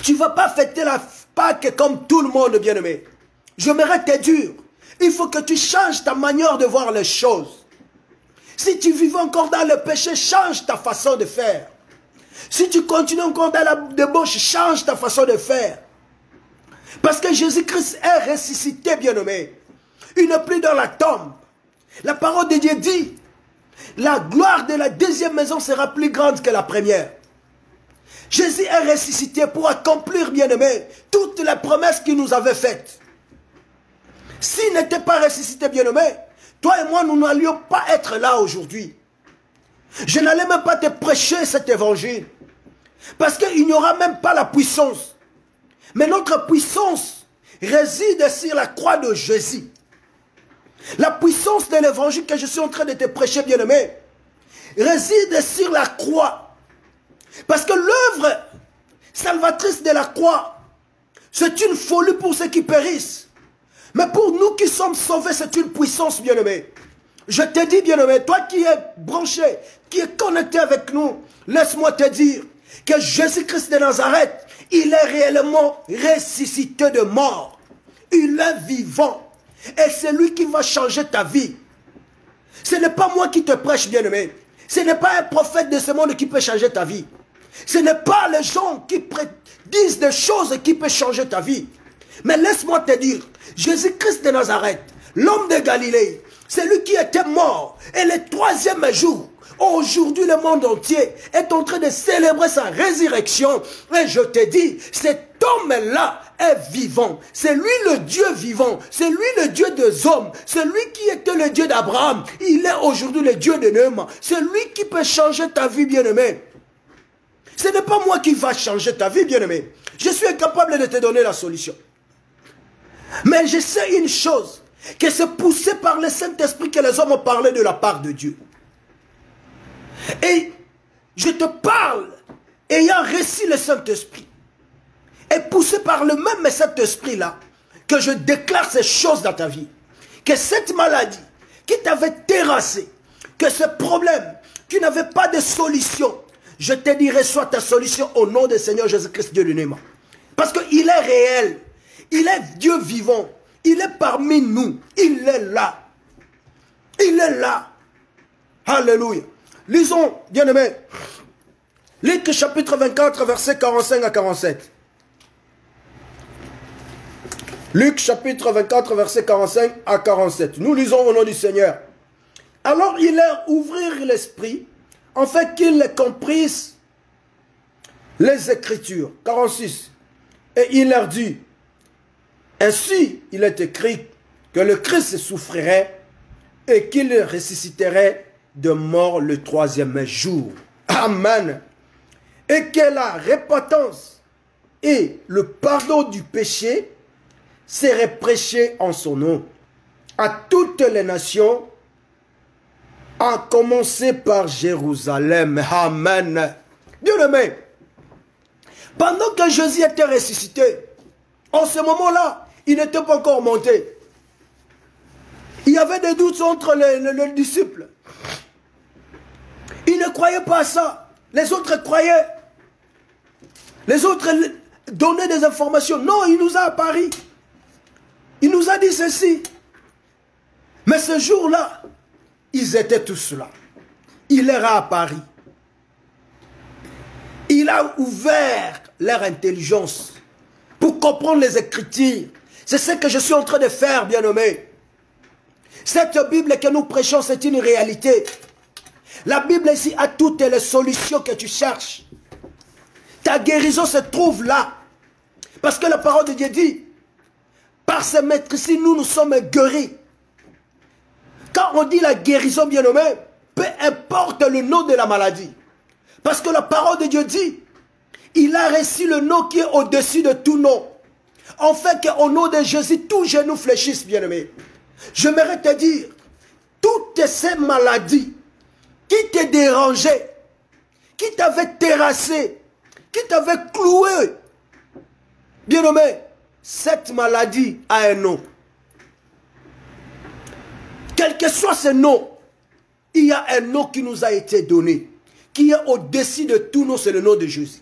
Tu ne vas pas fêter la Pâque comme tout le monde, bien-aimé. J'aimerais te dire, il faut que tu changes ta manière de voir les choses. Si tu vis encore dans le péché, change ta façon de faire. Si tu continues encore dans la débauche, change ta façon de faire. Parce que Jésus-Christ est ressuscité, bien-aimé. Il n'est plus dans la tombe. La parole de Dieu dit, la gloire de la deuxième maison sera plus grande que la première. Jésus est ressuscité pour accomplir, bien-aimé, toutes les promesses qu'il nous avait faites. S'il n'était pas ressuscité, bien-aimé, toi et moi, nous n'allions pas être là aujourd'hui. Je n'allais même pas te prêcher cet évangile. Parce qu'il n'y aura même pas la puissance. Mais notre puissance réside sur la croix de Jésus. La puissance de l'évangile que je suis en train de te prêcher, bien-aimé, réside sur la croix. Parce que l'œuvre salvatrice de la croix, c'est une folie pour ceux qui périssent. Mais pour nous qui sommes sauvés, c'est une puissance, bien-aimé. Je te dis, bien-aimé, toi qui es branché, qui es connecté avec nous, laisse-moi te dire que Jésus-Christ de Nazareth, il est réellement ressuscité de mort. Il est vivant. Et c'est lui qui va changer ta vie. Ce n'est pas moi qui te prêche, bien-aimé. Ce n'est pas un prophète de ce monde qui peut changer ta vie. Ce n'est pas les gens qui disent des choses qui peuvent changer ta vie. Mais laisse-moi te dire, Jésus-Christ de Nazareth, l'homme de Galilée, c'est lui qui était mort. Et le troisième jour, aujourd'hui le monde entier est en train de célébrer sa résurrection. Et je te dis, cet homme-là est vivant. C'est lui le Dieu vivant. C'est lui le Dieu des hommes. C'est lui qui était le Dieu d'Abraham. Il est aujourd'hui le Dieu de Néhémie. C'est lui qui peut changer ta vie, bien-aimé. Ce n'est pas moi qui va changer ta vie, bien-aimé. Je suis incapable de te donner la solution. Mais je sais une chose, que c'est poussé par le Saint-Esprit que les hommes ont parlé de la part de Dieu. Et je te parle, ayant reçu le Saint-Esprit, et poussé par le même Saint-Esprit-là, que je déclare ces choses dans ta vie. Que cette maladie qui t'avait terrassé, que ce problème qui n'avait pas de solution, je te dis, reçois ta solution au nom du Seigneur Jésus-Christ, Dieu de Néhémie. Parce qu'il est réel. Il est Dieu vivant. Il est parmi nous. Il est là. Il est là. Alléluia. Lisons, bien-aimés. Luc chapitre 24, versets 45 à 47. Luc chapitre 24, versets 45 à 47. Nous lisons au nom du Seigneur. Alors il leur ouvrit l'esprit, en fait qu'ils comprissent les Écritures. 46. Et il leur dit, ainsi il est écrit que le Christ souffrirait et qu'il ressusciterait de mort le troisième jour. Amen. Et que la repentance et le pardon du péché seraient prêchés en son nom à toutes les nations, à commencer par Jérusalem. Amen. Bien-aimé, pendant que Jésus était ressuscité, en ce moment-là, il n'était pas encore monté. Il y avait des doutes entre les disciples. Ils ne croyaient pas à ça. Les autres croyaient. Les autres donnaient des informations. Non, il nous a apparu. Il nous a dit ceci. Mais ce jour-là, ils étaient tous là. Il leur a apparu. Il a ouvert leur intelligence pour comprendre les Écritures. C'est ce que je suis en train de faire, bien-aimé. Cette Bible que nous prêchons, c'est une réalité. La Bible ici a toutes les solutions que tu cherches. Ta guérison se trouve là. Parce que la parole de Dieu dit, par ce maître-ci, nous sommes guéris. Quand on dit la guérison, bien-aimé, peu importe le nom de la maladie. Parce que la parole de Dieu dit, il a reçu le nom qui est au-dessus de tout nom. En fait qu'au nom de Jésus, tous genoux fléchissent, bien-aimé. J'aimerais te dire, toutes ces maladies qui te dérangeaient, qui t'avaient terrassé, qui t'avaient cloué, bien-aimé, cette maladie a un nom. Quel que soit ce nom, il y a un nom qui nous a été donné, qui est au-dessus de tout nom, c'est le nom de Jésus.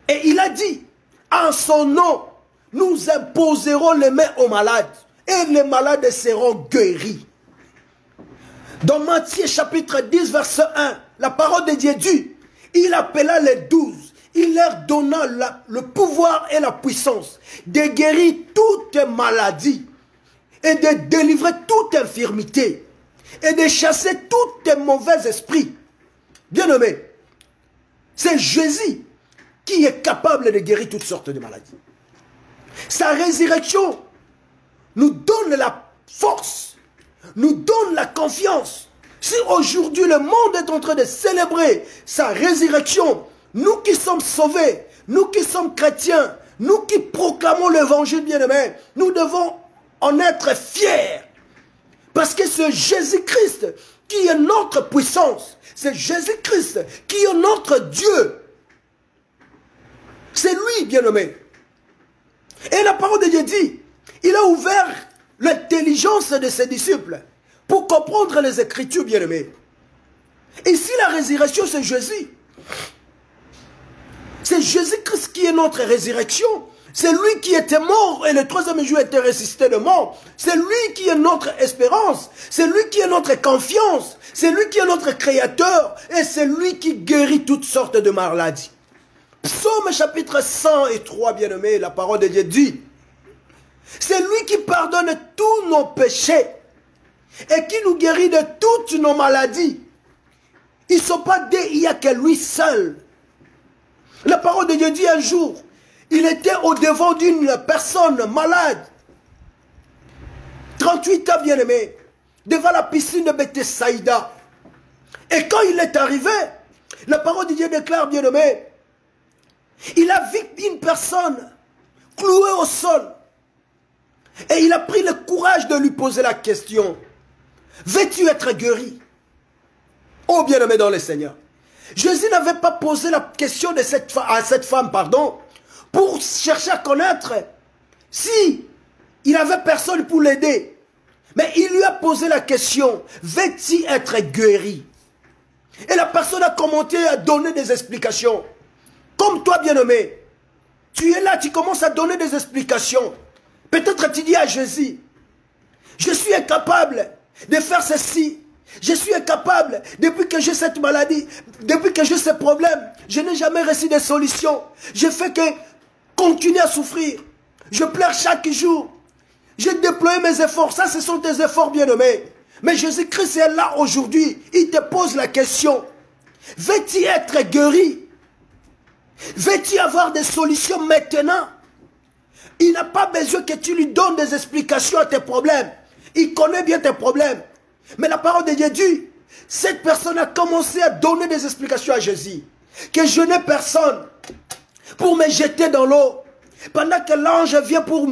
Et il a dit, en son nom, nous imposerons les mains aux malades, et les malades seront guéris. Dans Matthieu chapitre 10, verset 1, la parole de Dieu dit, il appela les 12, il leur donna le pouvoir et la puissance de guérir toute maladie et de délivrer toute infirmité. et de chasser tous tes mauvais esprits. Bien-aimé, c'est Jésus qui est capable de guérir toutes sortes de maladies. Sa résurrection nous donne la force, nous donne la confiance. Si aujourd'hui le monde est en train de célébrer sa résurrection, nous qui sommes sauvés, nous qui sommes chrétiens, nous qui proclamons l'évangile bien-aimé, nous devons en être fiers. Parce que c'est Jésus-Christ qui est notre puissance. C'est Jésus-Christ qui est notre Dieu. C'est lui, bien-aimé. Et la parole de Dieu dit, il a ouvert l'intelligence de ses disciples pour comprendre les Écritures, bien-aimés. Ici, la résurrection, c'est Jésus. C'est Jésus-Christ qui est notre résurrection. C'est lui qui était mort et le troisième jour était ressuscité de mort. C'est lui qui est notre espérance. C'est lui qui est notre confiance. C'est lui qui est notre créateur. Et c'est lui qui guérit toutes sortes de maladies. Psaume chapitre 103, bien-aimé, la parole de Dieu dit, c'est lui qui pardonne tous nos péchés et qui nous guérit de toutes nos maladies. Ils ne sont pas deux, il n'y a que lui seul. La parole de Dieu dit un jour, il était au-devant d'une personne malade, 38 ans, bien-aimé, devant la piscine de Bethsaïda. Et quand il est arrivé, la parole de Dieu déclare, bien-aimé, il a vu une personne clouée au sol. Et il a pris le courage de lui poser la question. Veux-tu être guéri? Oh bien-aimé dans le Seigneur. Jésus n'avait pas posé la question à cette femme, pour chercher à connaître si il avait personne pour l'aider. Mais il lui a posé la question, veux-tu être guéri? Et la personne a commenté, à donner des explications. Comme toi, bien-aimé, tu es là, tu commences à donner des explications. Peut-être tu dis à Jésus, je suis incapable de faire ceci. Je suis incapable, depuis que j'ai cette maladie, depuis que j'ai ce problème, je n'ai jamais reçu de solution. Je fais que continuer à souffrir. Je pleure chaque jour. J'ai déployé mes efforts. Ça, ce sont tes efforts, bien-aimés. Mais Jésus-Christ est là aujourd'hui. Il te pose la question. Veux-tu être guéri? Veux-tu avoir des solutions maintenant? Il n'a pas besoin que tu lui donnes des explications à tes problèmes. Il connaît bien tes problèmes. Mais la parole de Dieu dit, cette personne a commencé à donner des explications à Jésus. Que je n'ai personne pour me jeter dans l'eau. Pendant que l'ange vient pour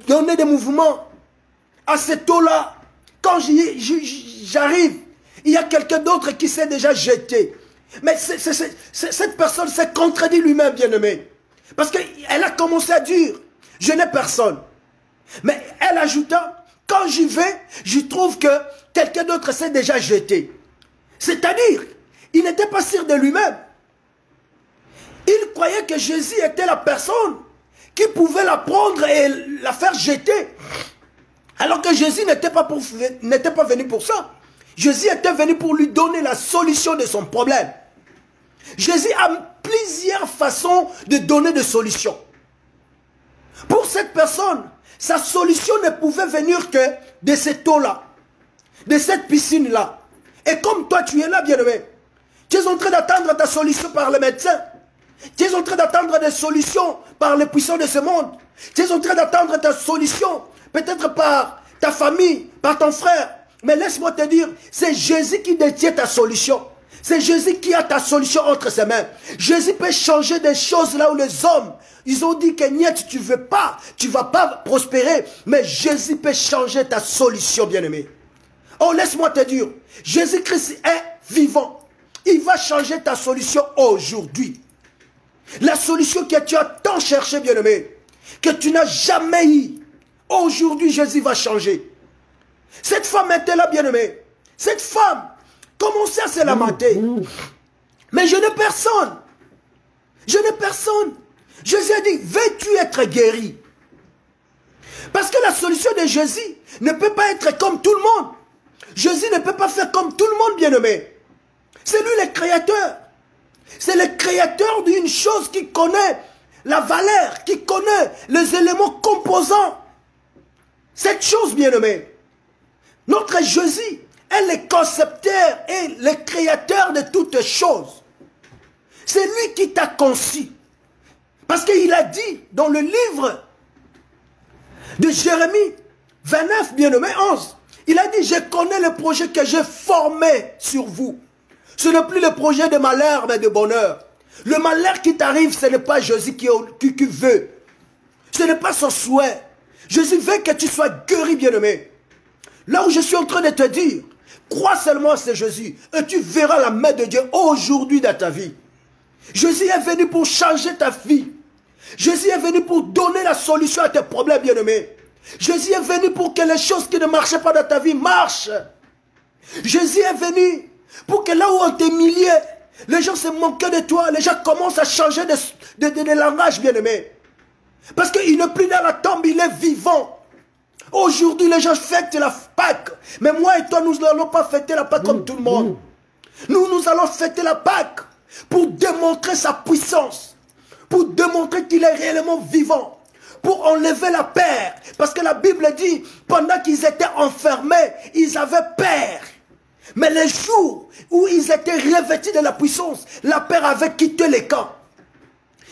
donner des mouvements à cette eau-là. Quand j'arrive, il y a quelqu'un d'autre qui s'est déjà jeté. Mais cette personne s'est contredit lui-même, bien-aimé. Parce qu'elle a commencé à dire, je n'ai personne. Mais elle ajouta, quand j'y vais, je trouve que quelqu'un d'autre s'est déjà jeté. C'est-à-dire, il n'était pas sûr de lui-même. Il croyait que Jésus était la personne qui pouvait la prendre et la faire jeter. Alors que Jésus n'était pas venu pour ça. Jésus était venu pour lui donner la solution de son problème. Jésus a plusieurs façons de donner des solutions. Pour cette personne, sa solution ne pouvait venir que de cette eau-là, de cette piscine-là. Et comme toi, tu es là, bien-aimé, tu es en train d'attendre ta solution par le médecin. Tu es en train d'attendre des solutions par les puissants de ce monde. Tu es en train d'attendre ta solution, peut-être par ta famille, par ton frère. Mais laisse-moi te dire, c'est Jésus qui détient ta solution. C'est Jésus qui a ta solution entre ses mains. Jésus peut changer des choses là où les hommes, ils ont dit que niet, tu ne veux pas, tu ne vas pas prospérer. Mais Jésus peut changer ta solution, bien-aimé. Oh, laisse-moi te dire, Jésus-Christ est vivant. Il va changer ta solution aujourd'hui. La solution que tu as tant cherché, bien-aimé, que tu n'as jamais eu. Aujourd'hui, Jésus va changer. Cette femme était là, bien-aimé. Cette femme commençait à se lamenter. Mais je n'ai personne. Je n'ai personne. Jésus a dit, veux-tu être guéri? Parce que la solution de Jésus ne peut pas être comme tout le monde. Jésus ne peut pas faire comme tout le monde, bien-aimé. C'est lui le créateur. C'est le créateur d'une chose qui connaît la valeur, qui connaît les éléments composants. Cette chose, bien-aimé, notre Jésus est le concepteur et le créateur de toutes choses. C'est lui qui t'a conçu. Parce qu'il a dit dans le livre de Jérémie 29, bien-aimé 11, il a dit, je connais le projet que j'ai formé sur vous. Ce n'est plus le projet de malheur, mais de bonheur. Le malheur qui t'arrive, ce n'est pas Jésus qui veut. Ce n'est pas son souhait. Jésus veut que tu sois guéri, bien-aimé. Là où je suis en train de te dire, crois seulement à ce Jésus et tu verras la main de Dieu aujourd'hui dans ta vie. Jésus est venu pour changer ta vie. Jésus est venu pour donner la solution à tes problèmes, bien-aimés. Jésus est venu pour que les choses qui ne marchaient pas dans ta vie marchent. Jésus est venu pour que là où on t'humiliait, les gens se moquaient de toi, les gens commencent à changer de langage, bien-aimé. Parce qu'il n'est plus dans la tombe, il est vivant. Aujourd'hui, les gens fêtent la Pâque. Mais moi et toi, nous n'allons pas fêter la Pâque comme tout le monde. Nous allons fêter la Pâque pour démontrer sa puissance. Pour démontrer qu'il est réellement vivant. Pour enlever la peur. Parce que la Bible dit, pendant qu'ils étaient enfermés, ils avaient peur. Mais les jours où ils étaient revêtus de la puissance, la peur avait quitté les camps.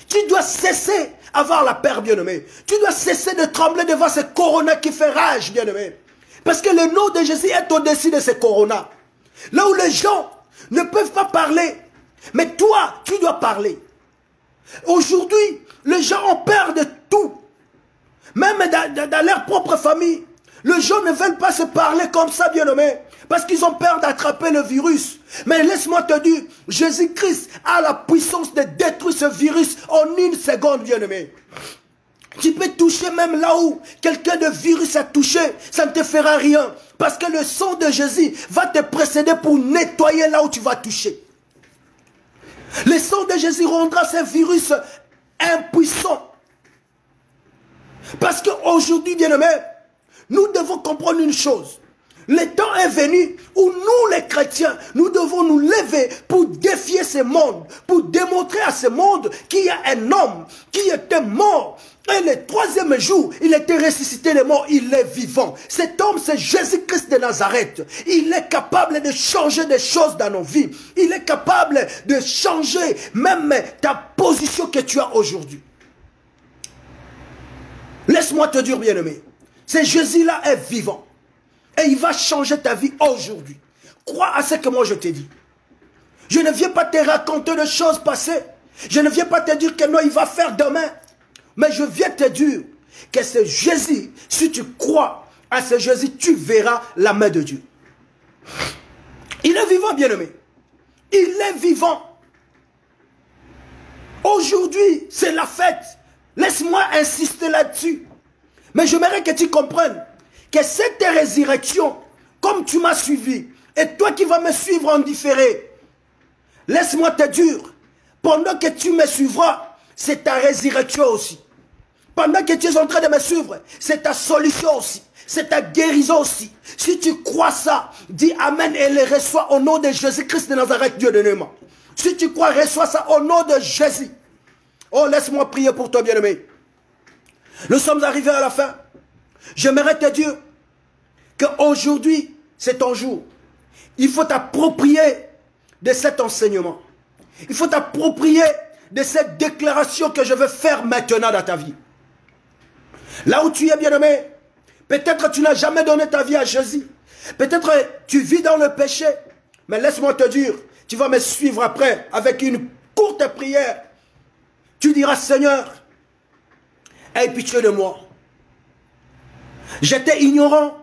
Tu dois cesser d'avoir la peur, bien-aimé. Tu dois cesser de trembler devant ce corona qui fait rage, bien-aimé. Parce que le nom de Jésus est au-dessus de ce corona. Là où les gens ne peuvent pas parler, mais toi, tu dois parler. Aujourd'hui, les gens ont peur de tout. Même dans leur propre famille. Les gens ne veulent pas se parler comme ça, bien-aimé. Parce qu'ils ont peur d'attraper le virus. Mais laisse-moi te dire, Jésus-Christ a la puissance de détruire ce virus en une seconde, bien-aimé. Tu peux toucher même là où quelqu'un de virus a touché, ça ne te fera rien. Parce que le sang de Jésus va te précéder pour nettoyer là où tu vas toucher. Le sang de Jésus rendra ce virus impuissant. Parce qu'aujourd'hui, bien-aimé, nous devons comprendre une chose. Le temps est venu où nous, les chrétiens, nous devons nous lever pour défier ce monde, pour démontrer à ce monde qu'il y a un homme qui était mort. Et le troisième jour, il était ressuscité des morts, il est vivant. Cet homme, c'est Jésus-Christ de Nazareth. Il est capable de changer des choses dans nos vies. Il est capable de changer même ta position que tu as aujourd'hui. Laisse-moi te dire, bien-aimé, ce Jésus-là est vivant. Et il va changer ta vie aujourd'hui. Crois à ce que moi je t'ai dit. Je ne viens pas te raconter de choses passées. Je ne viens pas te dire que non, il va faire demain. Mais je viens te dire que ce Jésus, si tu crois à ce Jésus, tu verras la main de Dieu. Il est vivant, bien-aimé. Il est vivant. Aujourd'hui, c'est la fête. Laisse-moi insister là-dessus. Mais j'aimerais que tu comprennes que cette résurrection, comme tu m'as suivi, et toi qui vas me suivre en différé, laisse-moi te dire, pendant que tu me suivras, c'est ta résurrection aussi. Pendant que tu es en train de me suivre, c'est ta solution aussi. C'est ta guérison aussi. Si tu crois ça, dis Amen et le reçois au nom de Jésus-Christ de Nazareth, Dieu de Néma. Si tu crois, reçois ça au nom de Jésus. Oh, laisse-moi prier pour toi, bien-aimé. Nous sommes arrivés à la fin. J'aimerais te dire qu'aujourd'hui, c'est ton jour. Il faut t'approprier de cet enseignement. Il faut t'approprier de cette déclaration que je veux faire maintenant dans ta vie. Là où tu es, bien-aimé, peut-être tu n'as jamais donné ta vie à Jésus. Peut-être tu vis dans le péché. Mais laisse-moi te dire, tu vas me suivre après avec une courte prière. Tu diras, Seigneur, aie pitié de moi. J'étais ignorant.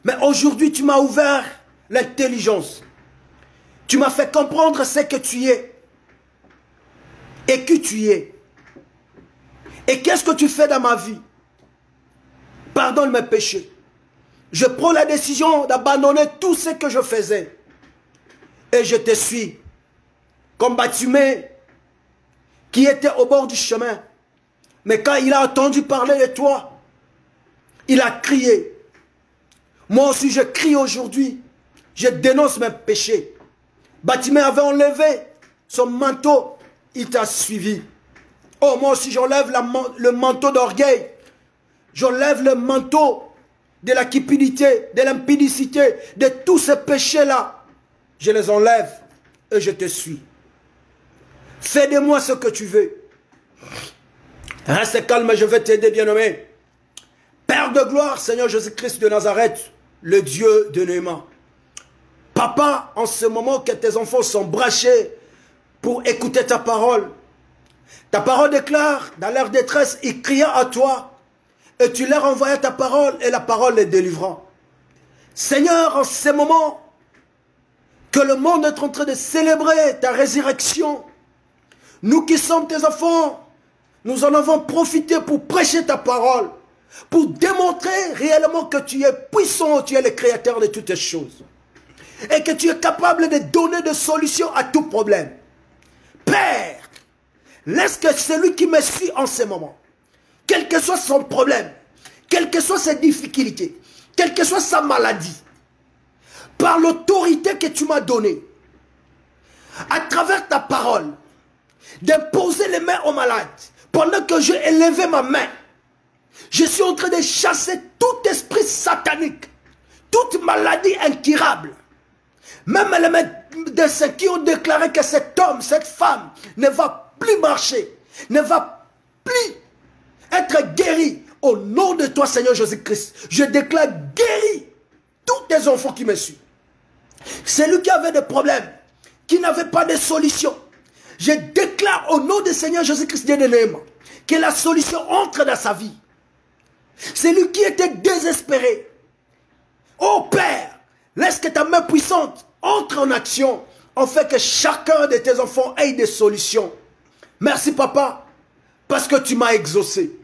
Mais aujourd'hui, tu m'as ouvert l'intelligence. Tu m'as fait comprendre ce que tu es. Et qui tu es. Et qu'est-ce que tu fais dans ma vie? Pardonne mes péchés. Je prends la décision d'abandonner tout ce que je faisais. Et je te suis. Comme Bartimée, qui était au bord du chemin. Mais quand il a entendu parler de toi, il a crié. Moi aussi je crie aujourd'hui. Je dénonce mes péchés. Bartimée avait enlevé son manteau. Il t'a suivi. Oh, moi aussi j'enlève le manteau d'orgueil. J'enlève le manteau de la cupidité, de l'impudicité, de tous ces péchés-là, je les enlève et je te suis. Fais de moi ce que tu veux. Reste calme, je vais t'aider, bien-aimé. Père de gloire, Seigneur Jésus-Christ de Nazareth, le Dieu de Néhémie. Papa, en ce moment que tes enfants sont brachés pour écouter ta parole déclare, dans leur détresse, ils crient à toi, et tu leur envoies ta parole, et la parole les délivrant. Seigneur, en ce moment que le monde est en train de célébrer ta résurrection, nous qui sommes tes enfants, nous en avons profité pour prêcher ta parole, pour démontrer réellement que tu es puissant, tu es le créateur de toutes choses. Et que tu es capable de donner des solutions à tout problème. Père, laisse que celui qui me suit en ce moment, quel que soit son problème, quelles que soient ses difficultés, quelle que soit sa maladie, par l'autorité que tu m'as donnée, à travers ta parole, d'imposer les mains aux malades, pendant que j'ai élevé ma main, je suis en train de chasser tout esprit satanique, toute maladie incurable. Même les médecins qui ont déclaré que cet homme, cette femme ne va plus marcher, ne va plus être guéri. Au nom de toi, Seigneur Jésus-Christ, je déclare guéri tous tes enfants qui me suivent. Celui qui avait des problèmes, qui n'avait pas de solution, je déclare au nom du Seigneur Jésus-Christ de Néhémie que la solution entre dans sa vie. Celui qui était désespéré, oh Père, laisse que ta main puissante entre en action, en fait que chacun de tes enfants ait des solutions. Merci papa, parce que tu m'as exaucé.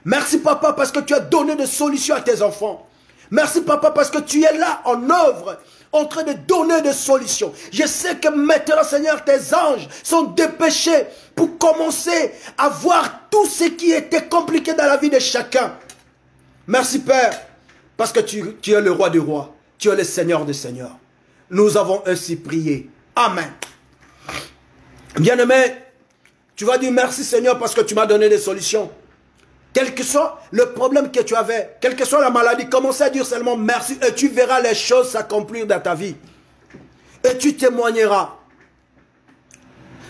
Merci papa, parce que tu as donné des solutions à tes enfants. Merci papa, parce que tu es là en œuvre, en train de donner des solutions. Je sais que maintenant, Seigneur, tes anges sont dépêchés pour commencer à voir tout ce qui était compliqué dans la vie de chacun. Merci Père, parce que tu es le roi des rois, tu es le Seigneur des seigneurs. Nous avons ainsi prié. Amen. Bien-aimé, tu vas dire merci Seigneur parce que tu m'as donné des solutions. Quel que soit le problème que tu avais, quelle que soit la maladie, commence à dire seulement merci et tu verras les choses s'accomplir dans ta vie. Et tu témoigneras.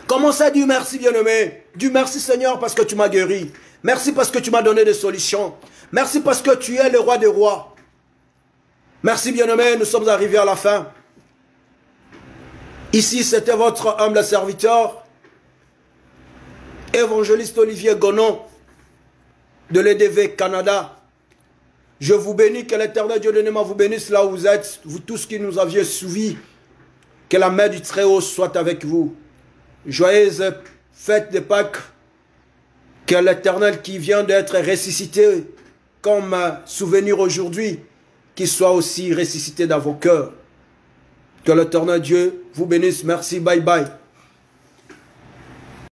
Commence à dire merci bien-aimé. Dis merci Seigneur parce que tu m'as guéri. Merci parce que tu m'as donné des solutions. Merci parce que tu es le roi des rois. Merci bien-aimé, nous sommes arrivés à la fin. Ici, c'était votre humble serviteur, évangéliste Olivier Gonon, de l'EDV Canada. Je vous bénis, que l'Éternel Dieu de Néhémie vous bénisse là où vous êtes, vous tous qui nous aviez suivis. Que la main du Très-Haut soit avec vous. Joyeuse fête de Pâques. Que l'Éternel qui vient d'être ressuscité comme souvenir aujourd'hui, qu'il soit aussi ressuscité dans vos cœurs. Que l'Éternel Dieu vous bénisse. Merci, bye bye.